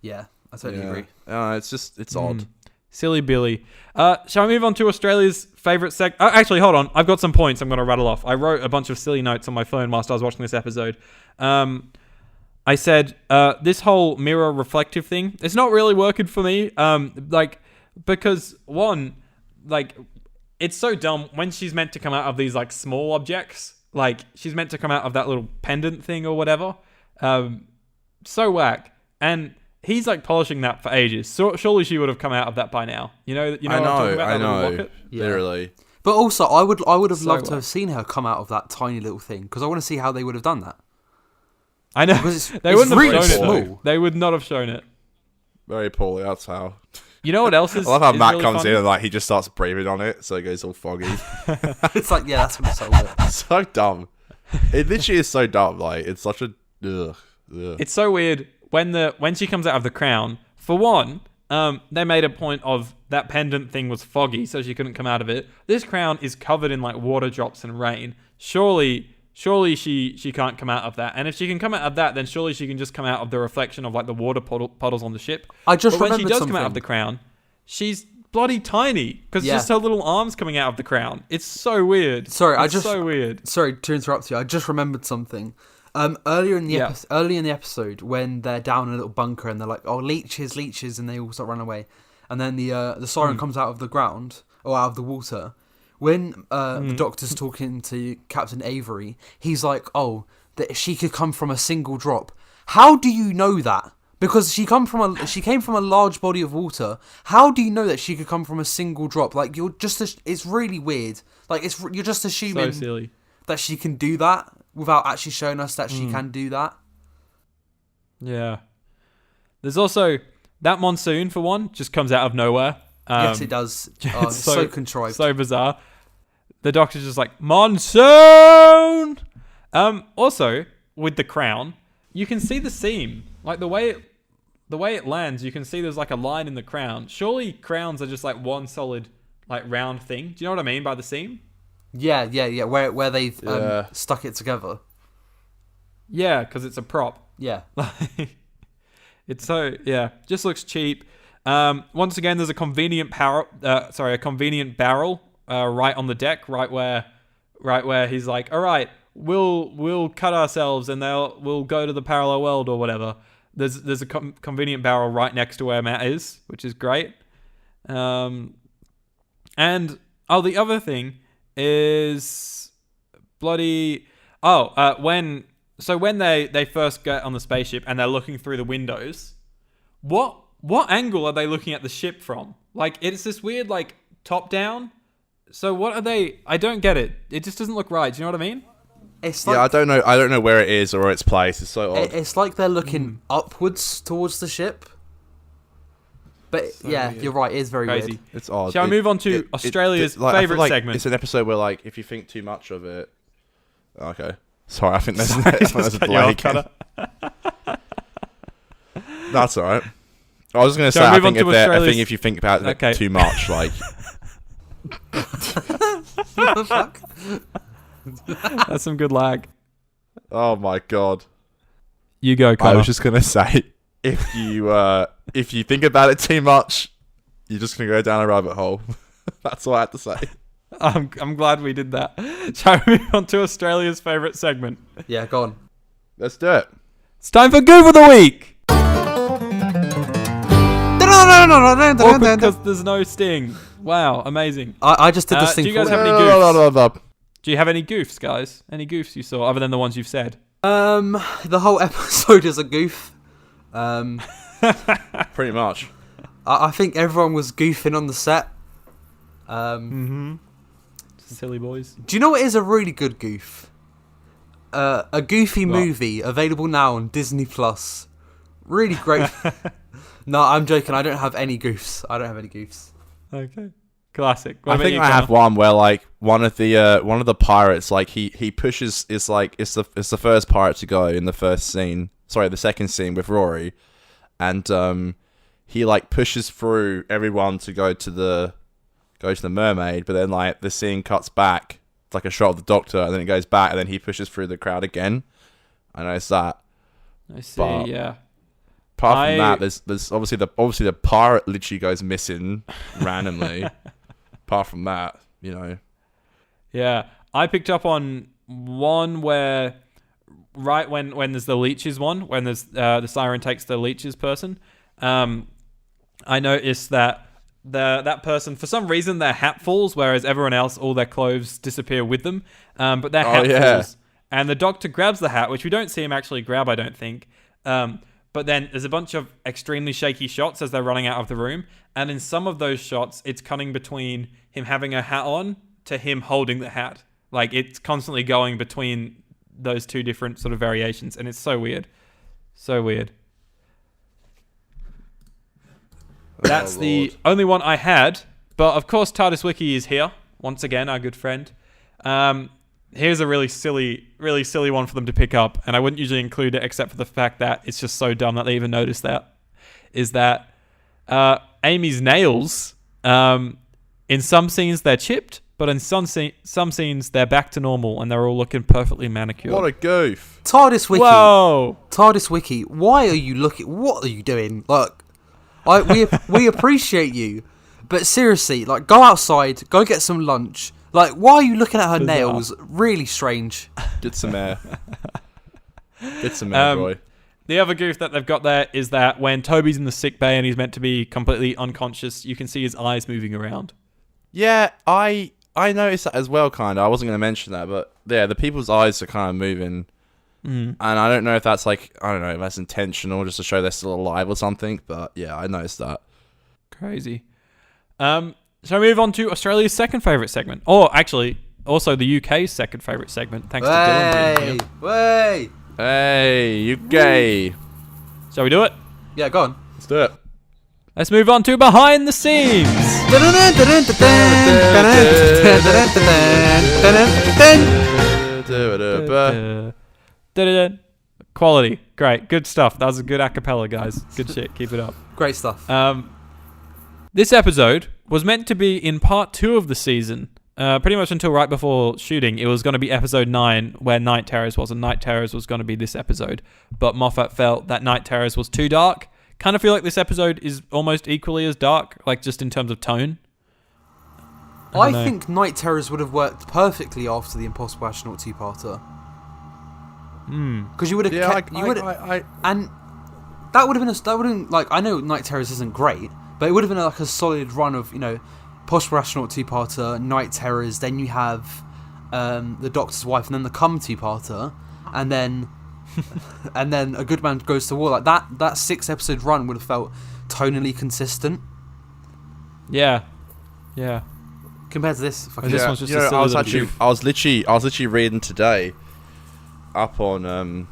Yeah, I totally agree.
It's odd.
Silly Billy. Shall we move on to Australia's favourite actually, hold on. I've got some points I'm going to rattle off. I wrote a bunch of silly notes on my phone whilst I was watching this episode. I said, this whole mirror reflective thing, it's not really working for me. Because one, like, it's so dumb when she's meant to come out of these like small objects. Like, she's meant to come out of that little pendant thing or whatever. So whack. And he's like polishing that for ages. So surely she would have come out of that by now. You know what I'm talking about?
I know. Literally.
But also, I would have loved to have seen her come out of that tiny little thing, because I want to see how they would have done that.
I know. They wouldn't have shown it. They would not have shown it.
Very poorly, that's how.
You know what else is?
I love how Matt
really
comes
funny?
in and like he just starts breathing on it, so it goes all foggy.
It's like, yeah, that's gonna solve it.
So dumb. It literally is so dumb. Like, it's such a. Ugh.
It's so weird when she comes out of the crown. For one, they made a point of that pendant thing was foggy, so she couldn't come out of it. This crown is covered in like water drops and rain. Surely she can't come out of that. And if she can come out of that, then surely she can just come out of the reflection of like the water puddles on the ship.
But when
she does come out of the crown, she's bloody tiny because just her little arms coming out of the crown. It's so weird.
Sorry to interrupt you. I just remembered something. Earlier in the episode, when they're down in a little bunker and they're like, "Oh, leeches," and they all start running away, and then the siren comes out of the ground or out of the water. When the Doctor's talking to Captain Avery, he's like, "Oh, that she could come from a single drop." How do you know that? Because she came from a large body of water. How do you know that she could come from a single drop? Like it's really weird. Like you're just assuming
so silly
that she can do that without actually showing us that she can do that.
Yeah. There's also that monsoon for one just comes out of nowhere.
Yes, it does. Oh, it's so contrived,
so bizarre. The doctor's just like monsoon. Also with the crown, you can see the seam, like the way it lands. You can see there's like a line in the crown. Surely crowns are just like one solid like round thing. Do you know what I mean by the seam?
Yeah. Where they've stuck it together.
Yeah, because it's a prop.
Yeah.
It's just looks cheap. Once again, there's a convenient barrel right on the deck, right where he's like, all right, we'll cut ourselves and we'll go to the parallel world or whatever. There's a convenient barrel right next to where Matt is, which is great. And the other thing is when they first get on the spaceship and they're looking through the windows, what angle are they looking at the ship from? Like, it's this weird like top down. So what are they? I don't get it. It just doesn't look right. Do you know what I mean?
It's like,
I don't know where it is or its place. It's so odd.
It's like they're looking upwards towards the ship. But so weird. You're right. It is very
crazy.
Weird.
It's odd.
Shall we move on to Australia's favourite segment?
It's an episode where, like, if you think too much of it. Okay. Sorry, I think there's a delay. That's all right. I was going to say, I think if you think about it too much, like.
What the fuck?
That's some good lag.
Oh my god.
You go, Connor.
I was just going to say, if you think about it too much, you're just going to go down a rabbit hole. That's all I had to say.
I'm glad we did that. Shall we move on to Australia's favourite segment?
Yeah, go on.
Let's do it.
It's time for Goof of the Week! Awkward because there's no sting. Wow, amazing.
I just did this thing.
Do you guys have any goofs? Do you have any goofs, guys? Any goofs you saw, other than the ones you've said?
The whole episode is a goof.
Pretty much.
I think everyone was goofing on the set.
Silly boys.
Do you know what is a really good goof? A goofy movie available now on Disney Plus. Really great. No, I'm joking. I don't have any goofs.
Okay. Classic.
I think I have one where, like, one of the pirates, like, he pushes. It's like it's the first pirate to go in the first scene. Sorry, the second scene with Rory, and he like pushes through everyone to go to the mermaid, but then like the scene cuts back. It's like a shot of the Doctor, and then it goes back, and then he pushes through the crowd again. I noticed that.
I see. Yeah.
Apart from that, there's obviously the pirate literally goes missing randomly. Apart from that, you know.
Yeah, I picked up on one where right when there's the leeches one, when there's the siren takes the leeches person, I noticed that that person, for some reason, their hat falls, whereas everyone else, all their clothes disappear with them. But their hat falls, and the Doctor grabs the hat, which we don't see him actually grab, I don't think. But then there's a bunch of extremely shaky shots as they're running out of the room. And in some of those shots, it's cutting between him having a hat on to him holding the hat. Like, it's constantly going between those two different sort of variations. And it's so weird. So weird. That's the only one I had. But, of course, TARDIS Wiki is here. Once again, our good friend. Here's a really silly one for them to pick up, and I wouldn't usually include it except for the fact that it's just so dumb that they even noticed that. Is that Amy's nails? In some scenes they're chipped, but in some scenes they're back to normal, and they're all looking perfectly manicured.
What a goof!
TARDIS Wiki.
Whoa!
TARDIS Wiki. Why are you looking? What are you doing? Like, we appreciate you, but seriously, like, go outside, go get some lunch. Like, why are you looking at her nails? Really strange.
Get some air. Get some air, boy.
The other goof that they've got there is that when Toby's in the sick bay and he's meant to be completely unconscious, you can see his eyes moving around.
Yeah, I noticed that as well, kind of. I wasn't going to mention that, but yeah, the people's eyes are kind of moving And I don't know if that's like, I don't know if that's intentional just to show they're still alive or something, but yeah, I noticed that.
Crazy. So we move on to Australia's second favourite segment. Or actually, also the UK's second favourite segment, thanks to Dylan being here.
Hey, UK.
Shall we do it?
Yeah, go on.
Let's do it.
Let's move on to Behind the Scenes. Quality. Great. Good stuff. That was a good acapella, guys. Good shit. Keep it up.
Great stuff.
This episode was meant to be in part 2 of the season. Pretty much until right before shooting, it was going to be episode 9 where Night Terrors was, and Night Terrors was going to be this episode. But Moffat felt that Night Terrors was too dark. Kind of feel like this episode is almost equally as dark, like just in terms of tone.
I think Night Terrors would have worked perfectly after the Impossible Astronaut 2-parter. Because you would have and that would have been like, I know Night Terrors isn't great, but it would have been like a solid run of, you know, Impossible Astronaut 2-parter, Night Terrors, then you have the Doctor's Wife, and then the Cum 2-parter, and then A Good Man Goes to War. Like that 6-episode run would have felt tonally consistent. Yeah. Compared to this,
this one's just
I was literally reading today up on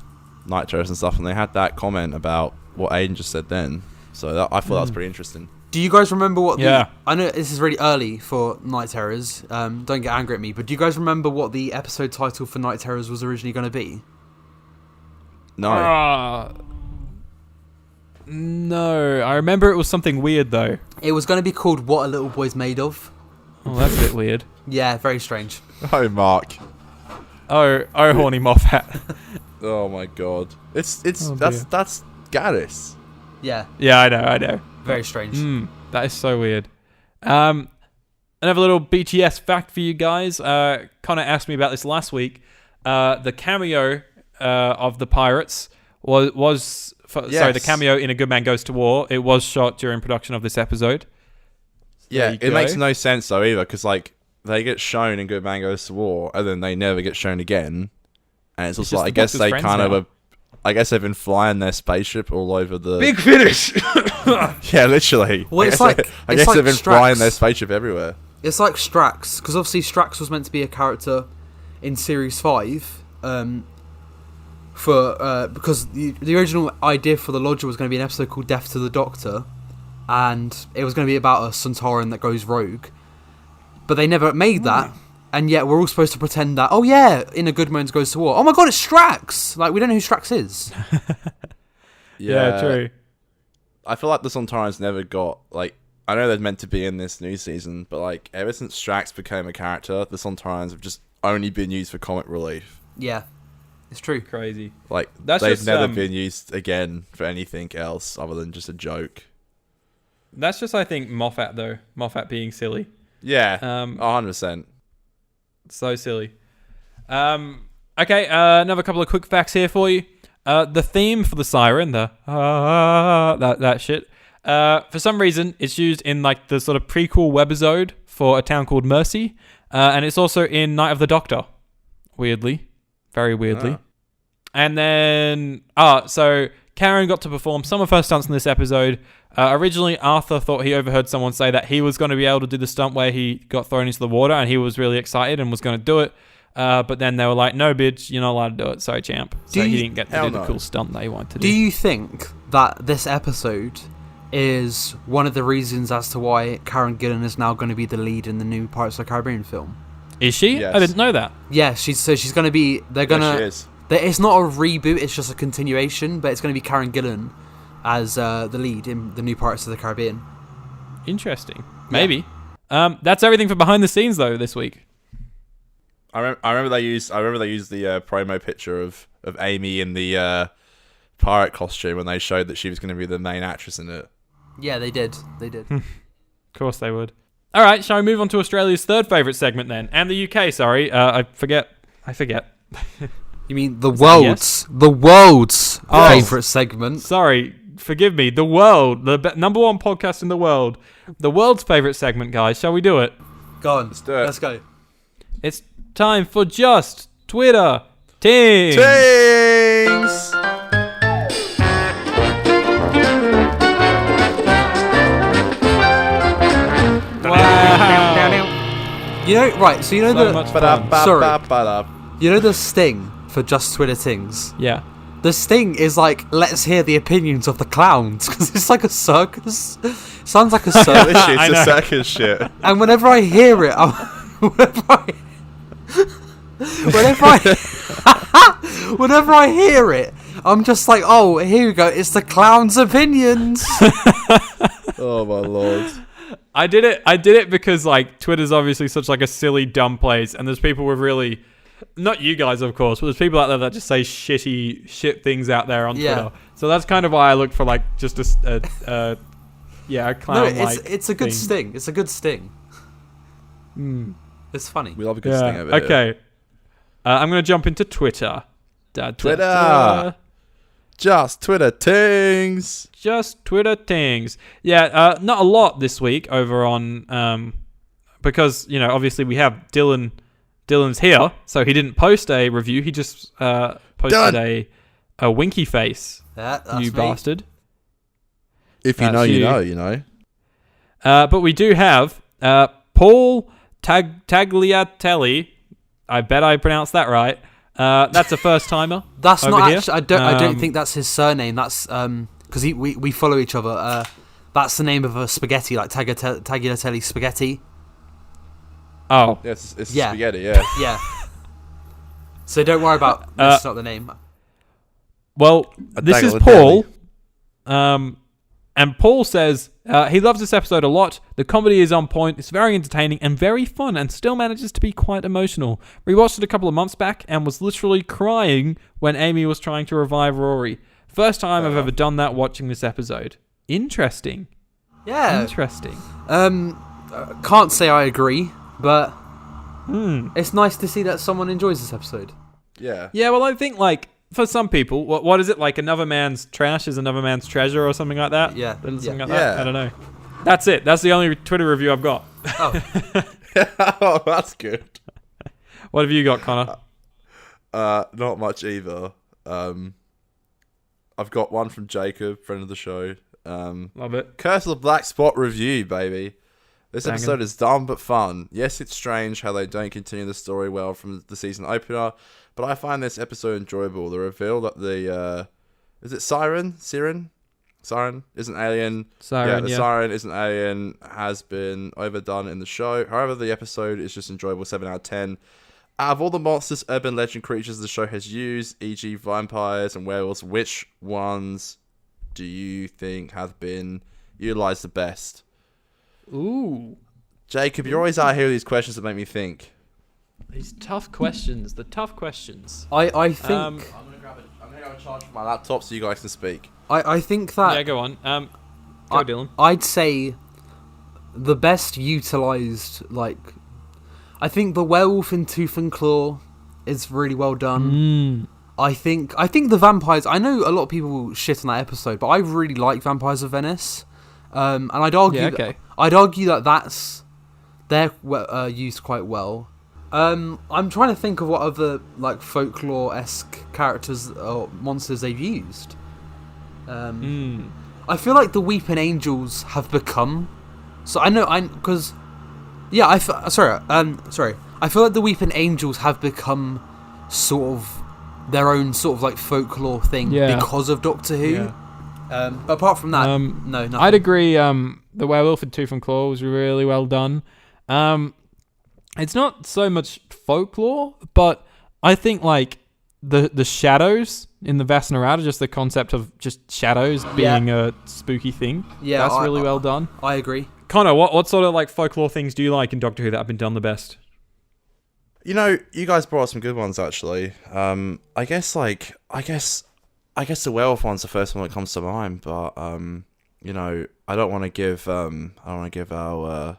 Night Terrors and stuff, and they had that comment about what Aiden just said then. So I thought that was pretty interesting.
Do you guys remember what I know this is really early for Night Terrors, don't get angry at me, but do you guys remember what the episode title for Night Terrors was originally going to be?
No.
No, I remember it was something weird though.
It was going to be called What a Little Boy's Made Of.
Oh, that's a bit weird.
Yeah, very strange.
Oh, Mark.
Oh, horny Moffat.
Oh my god. That's Gaddis.
Yeah.
Yeah, I know.
Very strange.
That is so weird. Another little BTS fact for you guys. Connor asked me about this last week. The cameo of the pirates was the cameo in A Good Man Goes to War. It was shot during production of this episode.
Yeah, it makes no sense though either, because like they get shown in Good Man Goes to War, and then they never get shown again. And it's also like, I guess they kind of I guess they've been flying their spaceship all over the
Big Finish.
Yeah, literally.
Well,
I guess they've been flying their spaceship everywhere.
It's like Strax, because obviously Strax was meant to be a character in Series 5, because the original idea for the Lodger was going to be an episode called Death to the Doctor, and it was going to be about a Centauran that goes rogue. But they never made that, and yet we're all supposed to pretend that, oh yeah, in A Good Man Goes to War. Oh my god, it's Strax! Like, we don't know who Strax is.
Yeah, true.
I feel like the Sontarans never got, like, I know they're meant to be in this new season, but like, ever since Strax became a character, the Sontarans have just only been used for comic relief.
Yeah, it's true.
Crazy.
Like, they've never been used again for anything else other than just a joke.
That's just, I think, Moffat, though. Moffat being silly.
Yeah, 100%.
So silly. Okay, another couple of quick facts here for you. The theme for the siren, that shit, for some reason, it's used in like the sort of prequel webisode for A Town Called Mercy, and it's also in Night of the Doctor. Weirdly. Very weirdly. And then, so Karen got to perform some of her stunts in this episode. Originally, Arthur thought he overheard someone say that he was going to be able to do the stunt where he got thrown into the water, and he was really excited and was going to do it. But then they were like, no, bitch, you're not allowed to do it. Sorry, champ. So he didn't get to do the cool stunt that he wanted to do.
Do you think that this episode is one of the reasons as to why Karen Gillan is now going to be the lead in the new Pirates of the Caribbean film?
Is she?
Yes.
I didn't know that.
Yeah, she's going to be... They're going to...
She is.
It's not a reboot, it's just a continuation, but it's going to be Karen Gillan as the lead in the new Pirates of the Caribbean.
Interesting. Maybe. That's everything for behind the scenes, though, this week.
I remember they used the promo picture of Amy in the pirate costume when they showed that she was going to be the main actress in it.
Yeah, they did.
Of course they would. All right, shall we move on to Australia's third favourite segment then? And the UK, sorry. I forget.
You mean the world's favourite segment?
Sorry, forgive me. The world, the number one podcast in the world. The world's favourite segment, guys. Shall we do it?
Go on.
Let's do it.
Let's go.
It's time for Just Twitter Ting.
things.
Wow.
You know, right? So you know
So much fun.
Sorry. You know the sting for Just Twitter Tings.
Yeah.
The sting is like, let's hear the opinions of the clowns, because it's like a circus. Sounds like a circus.
Literally, it's a circus shit.
And whenever I hear it, whenever I hear it, I'm just like, oh, here we go. It's the clowns' opinions.
Oh my lord.
I did it because like Twitter's obviously such like a silly, dumb place, and there's people with really, not you guys of course, but there's people out there that just say shit things out there on Twitter. So that's kind of why I look for like just a clown.
No, it's a good sting. It's a good sting. It's funny.
We love a good sting over here.
Okay. I'm gonna jump into Twitter.
Twitter. Just Twitter Tings.
Just Twitter Tings. Yeah, not a lot this week over on because obviously we have Dylan. Dylan's here, so he didn't post a review. He just posted a winky face.
That's
you
me.
bastard.
If you know, you know, you know.
But we do have Paul Tagliatelli. I bet I pronounced that right. That's a first timer.
That's
over
not
here.
actually. I don't think that's his surname. That's because we follow each other. That's the name of a spaghetti, like Tagliatelli spaghetti.
Oh,
Yes, it's
Yeah.
spaghetti. Yeah.
Yeah. So don't worry about that's not the name.
well, this is Paul. And Paul says he loves this episode a lot. The comedy is on point. It's very entertaining and very fun, and still manages to be quite emotional. Rewatched it a couple of months back and was literally crying when Amy was trying to revive Rory. First time I've ever done that watching this episode. Interesting.
Yeah.
Interesting.
Can't say I agree, but it's nice to see that someone enjoys this episode.
Yeah.
Yeah, well, I think like for some people, what is it like? Another man's trash is another man's treasure, or something like that.
Yeah.
Something like
Yeah.
that. I don't know. That's it. That's the only Twitter review I've got.
Oh.
Oh, that's good.
What have you got, Connor?
Not much either. I've got one from Jacob, friend of the show.
Love it.
Curse of the Black Spot review, baby. This
Bangin'.
episode is dumb but fun. Yes, it's strange how they don't continue the story well from the season opener, but I find this episode enjoyable. The reveal that the is it Siren is an alien.
Siren,
The Siren is an alien has been overdone in the show. However, the episode is just enjoyable. 7 out of 10. Out of all the monsters, urban legend creatures the show has used, e.g. vampires and werewolves, which ones do you think have been utilised the best?
Ooh.
Jacob, you're always out here with these questions that make me think.
These tough questions. The tough questions.
I think
I'm gonna grab a charge from my laptop so you guys can speak.
I think that
Yeah, go on. Go, Dylan.
I'd say the best utilized, like, I think the werewolf in Tooth and Claw is really well done. I think the vampires. I know a lot of people shit on that episode, but I really like Vampires of Venice. And I'd argue.
Yeah, okay.
I'd argue that they're used quite well. I'm trying to think of what other like folklore-esque characters or monsters they've used. I feel like the Weeping Angels have become. So I feel like the Weeping Angels have become sort of their own sort of like folklore thing because of Doctor Who.
Yeah.
But apart from that, no, nothing.
I'd agree. The werewolf in Tooth and Claw was really well done. It's not so much folklore, but I think like the shadows in the Vasnarada, just the concept of just shadows being a spooky thing. Yeah, that's really well done.
I agree.
Connor, what sort of like folklore things do you like in Doctor Who that have been done the best?
You know, you guys brought up some good ones actually. I guess the werewolf one's the first one that comes to mind, but you know, I don't want to give our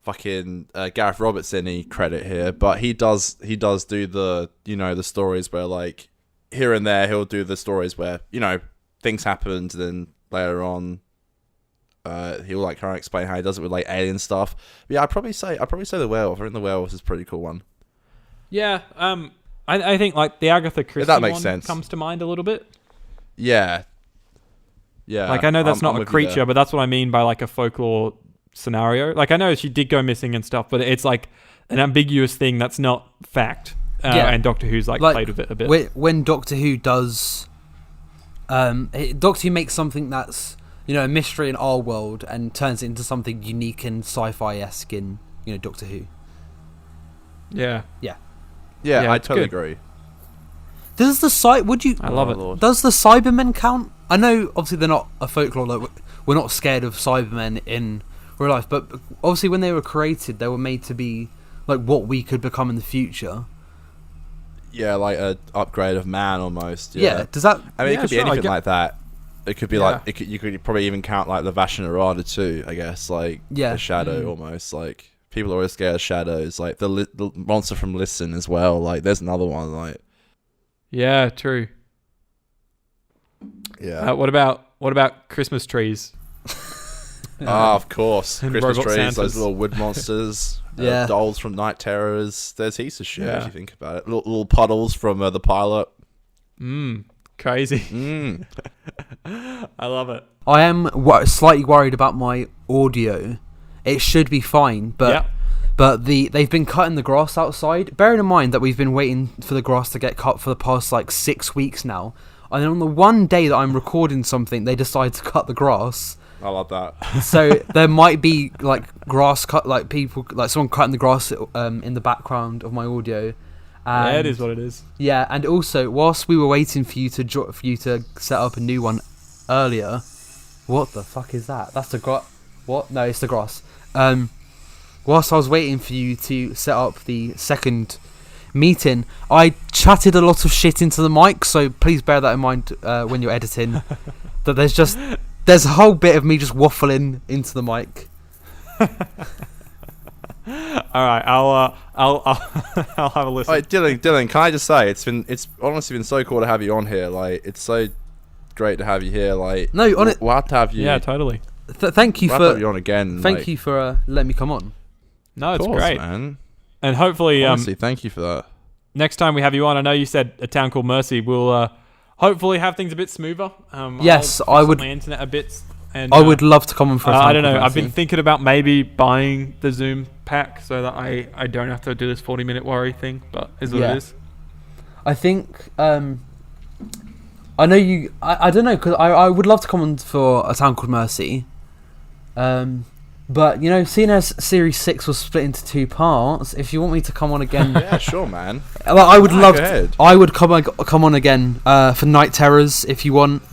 fucking Gareth Roberts any credit here, but he does do the, you know, the stories where like here and there he'll do the stories where, you know, things happened, then later on he'll like kind of explain how he does it with like alien stuff. But yeah, I'd probably say the werewolf. I think the werewolf is a pretty cool one.
Yeah, I think like the Agatha Christie
that makes
one
sense.
comes to mind a little bit.
Yeah. Yeah.
Like I know that's not
I'm
a creature, but that's what I mean by like a folklore scenario. Like I know she did go missing and stuff, but it's like an ambiguous thing that's not fact. And Doctor Who's like played with it a bit.
When Doctor Who does, Doctor Who makes something that's a mystery in our world and turns it into something unique and sci-fi-esque in Doctor Who.
Yeah.
Yeah, I totally agree.
Does the
I love it. Lord.
Does the Cybermen count? I know obviously they're not a folklore. Like, we're not scared of Cybermen in real life, but obviously when they were created, they were made to be like what we could become in the future.
Yeah, like an upgrade of man almost.
Yeah. Does that?
I mean, it could be anything like that. It could be like you could probably even count like the Vashnarada too. I guess like a shadow almost. Like people are always scared of shadows. Like the monster from Listen as well. Like there's another one. Like
yeah, true.
Yeah.
What about Christmas trees?
Of course,
and
Christmas trees.
Santas.
Those little wood monsters. Dolls from Night Terrors. There's heaps of shit if you think about it. Little puddles from the pilot.
Crazy. I love it.
I am slightly worried about my audio. It should be fine, but they've been cutting the grass outside. Bearing in mind that we've been waiting for the grass to get cut for the past like 6 weeks now, and then on the one day that I'm recording something, they decide to cut the grass.
I love that.
So there might be like grass cut, like people, like someone cutting the grass in the background of my audio.
Yeah, it is what it is.
Yeah, and also whilst we were waiting for you to set up a new one earlier, what the fuck is that? That's the grass. What? No, it's the grass. Whilst I was waiting for you to set up the second meeting, I chatted a lot of shit into the mic. So please bear that in mind when you're editing. That there's a whole bit of me just waffling into the mic.
All right, I'll have a listen.
All right, Dylan, can I just say it's honestly been so cool to have you on here. Like it's so great to have you here. Like
no, on it.
We'll have to have you.
Yeah, totally.
Thank you
we'll
for
have to have you on again.
Thank you for letting me come on.
No, it's
of course,
great,
man.
And hopefully,
honestly, thank you for that.
Next time we have you on, I know you said A Town Called Mercy. We'll hopefully have things a bit smoother.
Yes,
I
would.
my internet a bit. And
I would love to come on for.
I don't know. I've been thinking about maybe buying the Zoom pack so that I don't have to do this 40-minute worry thing. But is what it is. I
think. I know you. I don't know because I would love to come on for A Town Called Mercy. But seeing as Series 6 was split into 2 parts, if you want me to come on again,
yeah, sure, man.
I would love. I would come on again for Night Terrors if you want.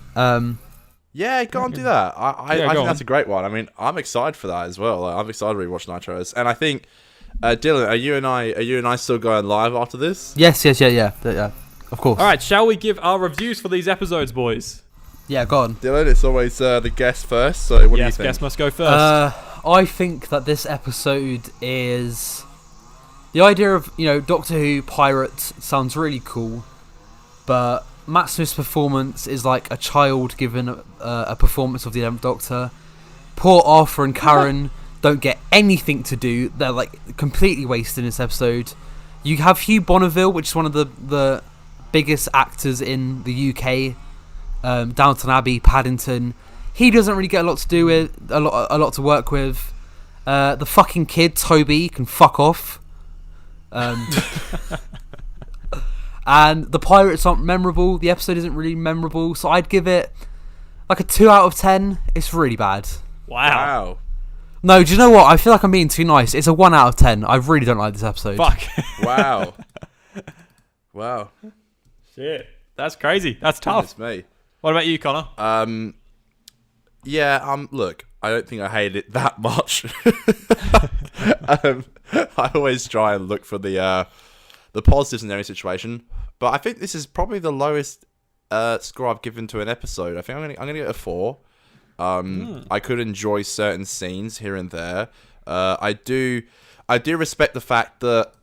Yeah, go on, do that. I think that's a great one. I mean, I'm excited for that as well. Like, I'm excited to rewatch Night Terrors, and I think Dylan, are you and I still going live after this?
Yes, yeah, of course.
All right, shall we give our reviews for these episodes, boys?
Yeah, go on.
Dylan, it's always the guest first. So what do you think?
Yes, guest must go first.
I think that this episode is the idea of Doctor Who pirates sounds really cool, but Matt Smith's performance is like a child given a performance of the 11th Doctor. Poor Arthur and Karen don't get anything to do. They're like completely wasted in this episode. You have Hugh Bonneville, which is one of the biggest actors in the UK. Downton Abbey, Paddington. He doesn't really get a lot to do with, a lot to work with. The fucking kid, Toby, can fuck off. And the pirates aren't memorable. The episode isn't really memorable, so I'd give it like a 2 out of 10. It's really bad.
Wow.
No, do you know what? I feel like I'm being too nice. It's a 1 out of 10. I really don't like this episode.
Fuck.
Wow.
Shit. That's crazy. That's tough.
Me.
What about you, Connor?
Look, I don't think I hate it that much. I always try and look for the positives in every situation, but I think this is probably the lowest score I've given to an episode. I think I'm gonna get a 4. I could enjoy certain scenes here and there. I do respect the fact that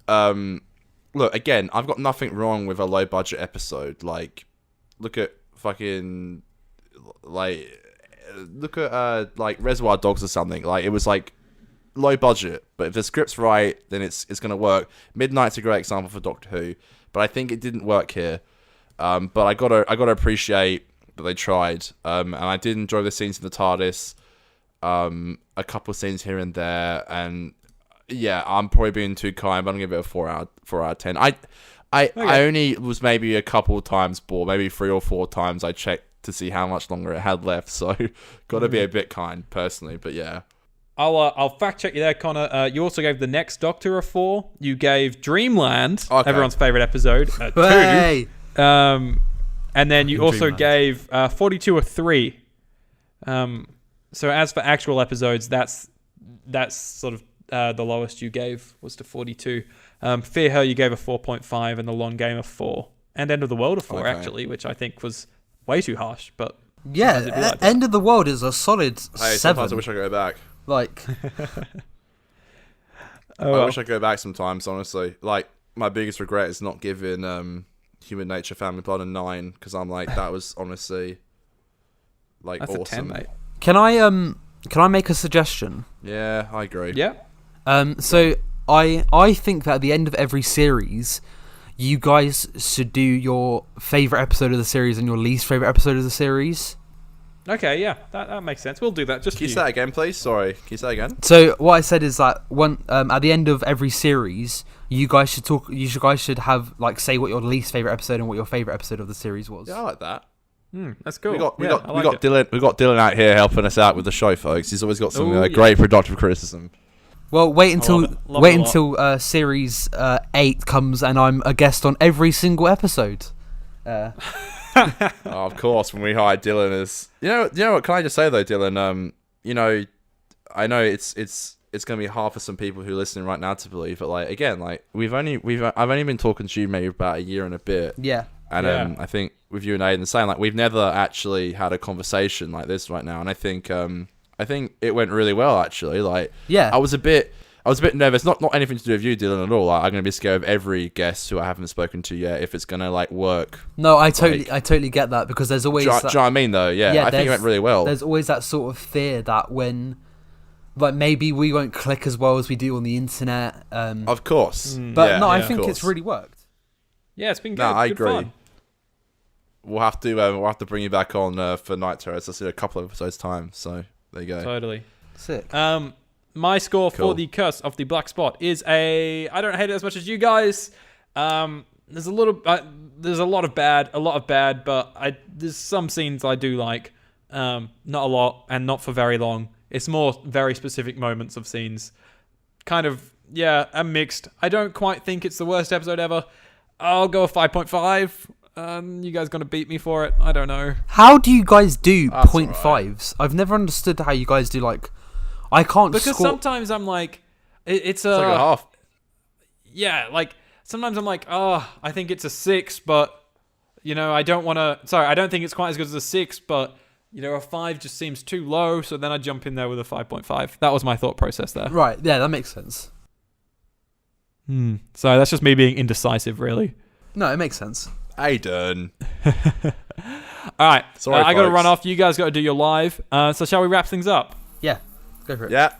look, again, I've got nothing wrong with a low budget episode. Like, look at fucking like Reservoir Dogs or something. Like, it was like low budget, but if the script's right, then it's gonna work. Midnight's a great example for Doctor Who. but I think it didn't work here. But I gotta appreciate that they tried. And I did enjoy the scenes in the TARDIS. A couple of scenes here and there, and yeah, I'm probably being too kind, but I'm gonna give it a 4 out of 10. I only was maybe a couple of times bored, maybe 3 or 4 times I checked to see how much longer it had left, so gotta be a bit kind personally, but yeah.
I'll fact check you there, Connor. You also gave The Next Doctor a 4. You gave Dreamland, everyone's favorite episode, 2.
Hey!
And then you also gave 42 a 3. So as for actual episodes, that's sort of the lowest you gave was to 42. Fear Her you gave a 4.5, and The Long Game a 4, and End of the World a 4 actually, which I think was way too harsh. But
yeah, End of the World is a solid 7.
Sometimes I wish I could go back.
Like,
I wish I could go back sometimes. Honestly, like my biggest regret is not giving Human Nature, Family Blood a 9, because I'm like, that was honestly like
that's
awesome.
A 10, mate.
Can I make a suggestion?
Yeah, I agree.
Yeah.
So I think that at the end of every series, you guys should do your favourite episode of the series and your least favourite episode of the series.
Okay, yeah, that makes sense. We'll do that. Just
Can you say that again, please? Sorry, can you say that again?
So what I said is that at the end of every series, you guys should have like say what your least favourite episode and what your favourite episode of the series was.
Yeah, I like that.
That's cool.
We got Dylan out here helping us out with the show, folks. He's always got some great productive criticism.
Well, wait until series 8 comes and I'm a guest on every single episode.
Of course, when we hired Dylan as you know what? Can I just say though, Dylan? I know it's gonna be hard for some people who are listening right now to believe, but like again, like I've only been talking to you maybe about a year and a bit.
Yeah.
And I think with you and Aiden saying like we've never actually had a conversation like this right now, and I think it went really well actually. Like I was a bit nervous, not anything to do with you, Dylan, at all. Like, I'm gonna be scared of every guest who I haven't spoken to yet if it's gonna like work.
No, I totally get that, because there's always.
Do you know what I mean though? Yeah, I think it went really well.
There's always that sort of fear that when, like, maybe we won't click as well as we do on the internet.
Of course,
but I think it's really worked.
Yeah, it's been good.
No, I
good
agree.
Fun.
We'll have to bring you back on for Night Terrors. I'll see a couple of episodes time. So there you go.
Totally
sick.
My score for the Curse of the Black Spot is I don't hate it as much as you guys. There's a lot of bad, but there's some scenes I do like. Not a lot, and not for very long. It's more very specific moments of scenes. Kind of, yeah, I'm mixed. I don't quite think it's the worst episode ever. I'll go a 5.5. You guys gonna beat me for it? I don't know.
How do you guys do 0.5s? I've never understood how you guys do like. I can't
because sometimes I'm like, it's like
a half.
Yeah, like sometimes I'm like, I think it's a 6, but I don't want to. Sorry, I don't think it's quite as good as a 6, but a 5 just seems too low. So then I jump in there with a 5.5. That was my thought process there.
Right? Yeah, that makes sense.
So that's just me being indecisive, really.
No, it makes sense.
Aiden.
All right.
Sorry,
I got to run off. You guys got to do your live. So shall we wrap things up?
Yeah. Go for it.
Yeah.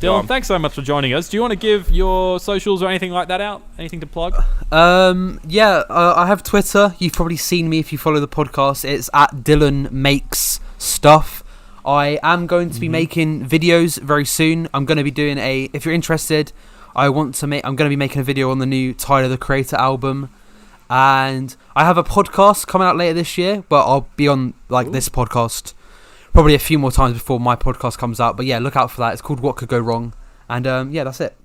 Dylan, thanks so much for joining us. Do you want to give your socials or anything like that out? Anything to plug?
I have Twitter. You've probably seen me if you follow the podcast. It's at Dylan Makes Stuff. I am going to be making videos very soon. I'm going to be doing if you're interested, I'm going to be making a video on the new Tyler, the Creator album. And I have a podcast coming out later this year, but I'll be on this podcast probably a few more times before my podcast comes out. But yeah, look out for that. It's called What Could Go Wrong. And that's it.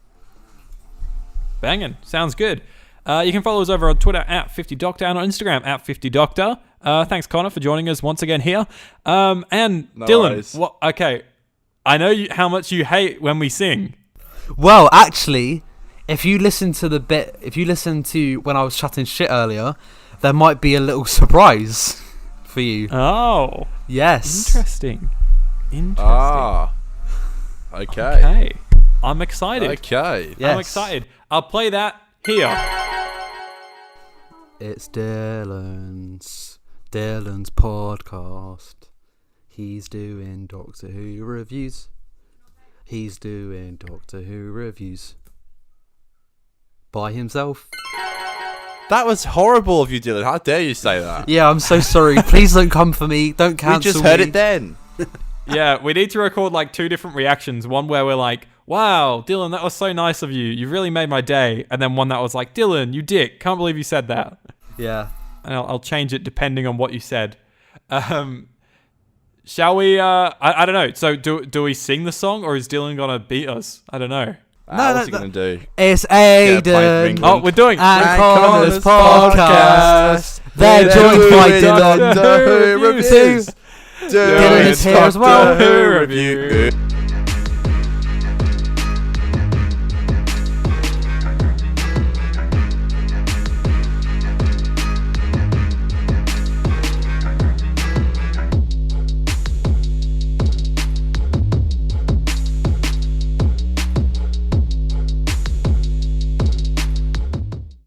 Banging. Sounds good. You can follow us over on Twitter at 50doctor and on Instagram at 50doctor. Thanks, Connor, for joining us once again here. And no Dylan, okay, I know how much you hate when we sing.
Well, actually, if you listen to when I was chatting shit earlier, there might be a little surprise for you.
Oh.
Yes.
Interesting.
Ah. Okay.
I'm excited.
Okay.
Yes.
I'm excited. I'll play that here.
It's Dylan's podcast. He's doing Doctor Who reviews. By himself.
That was horrible of you, Dylan. How dare you say that?
Yeah, I'm so sorry. Please don't come for me. Don't cancel me.
We just heard it then.
Yeah, we need to record like 2 different reactions. One where we're like, wow, Dylan, that was so nice of you. You really made my day. And then one that was like, Dylan, you dick. Can't believe you said that.
Yeah.
And I'll change it depending on what you said. Shall we? I don't know. So do we sing the song or is Dylan going to beat us? I don't know.
What's he going to do?
It's Aiden.
Oh, we're doing
and Connor's podcast. They're joined by Dylan.
Reviews.
Dylan is here as well.
Review.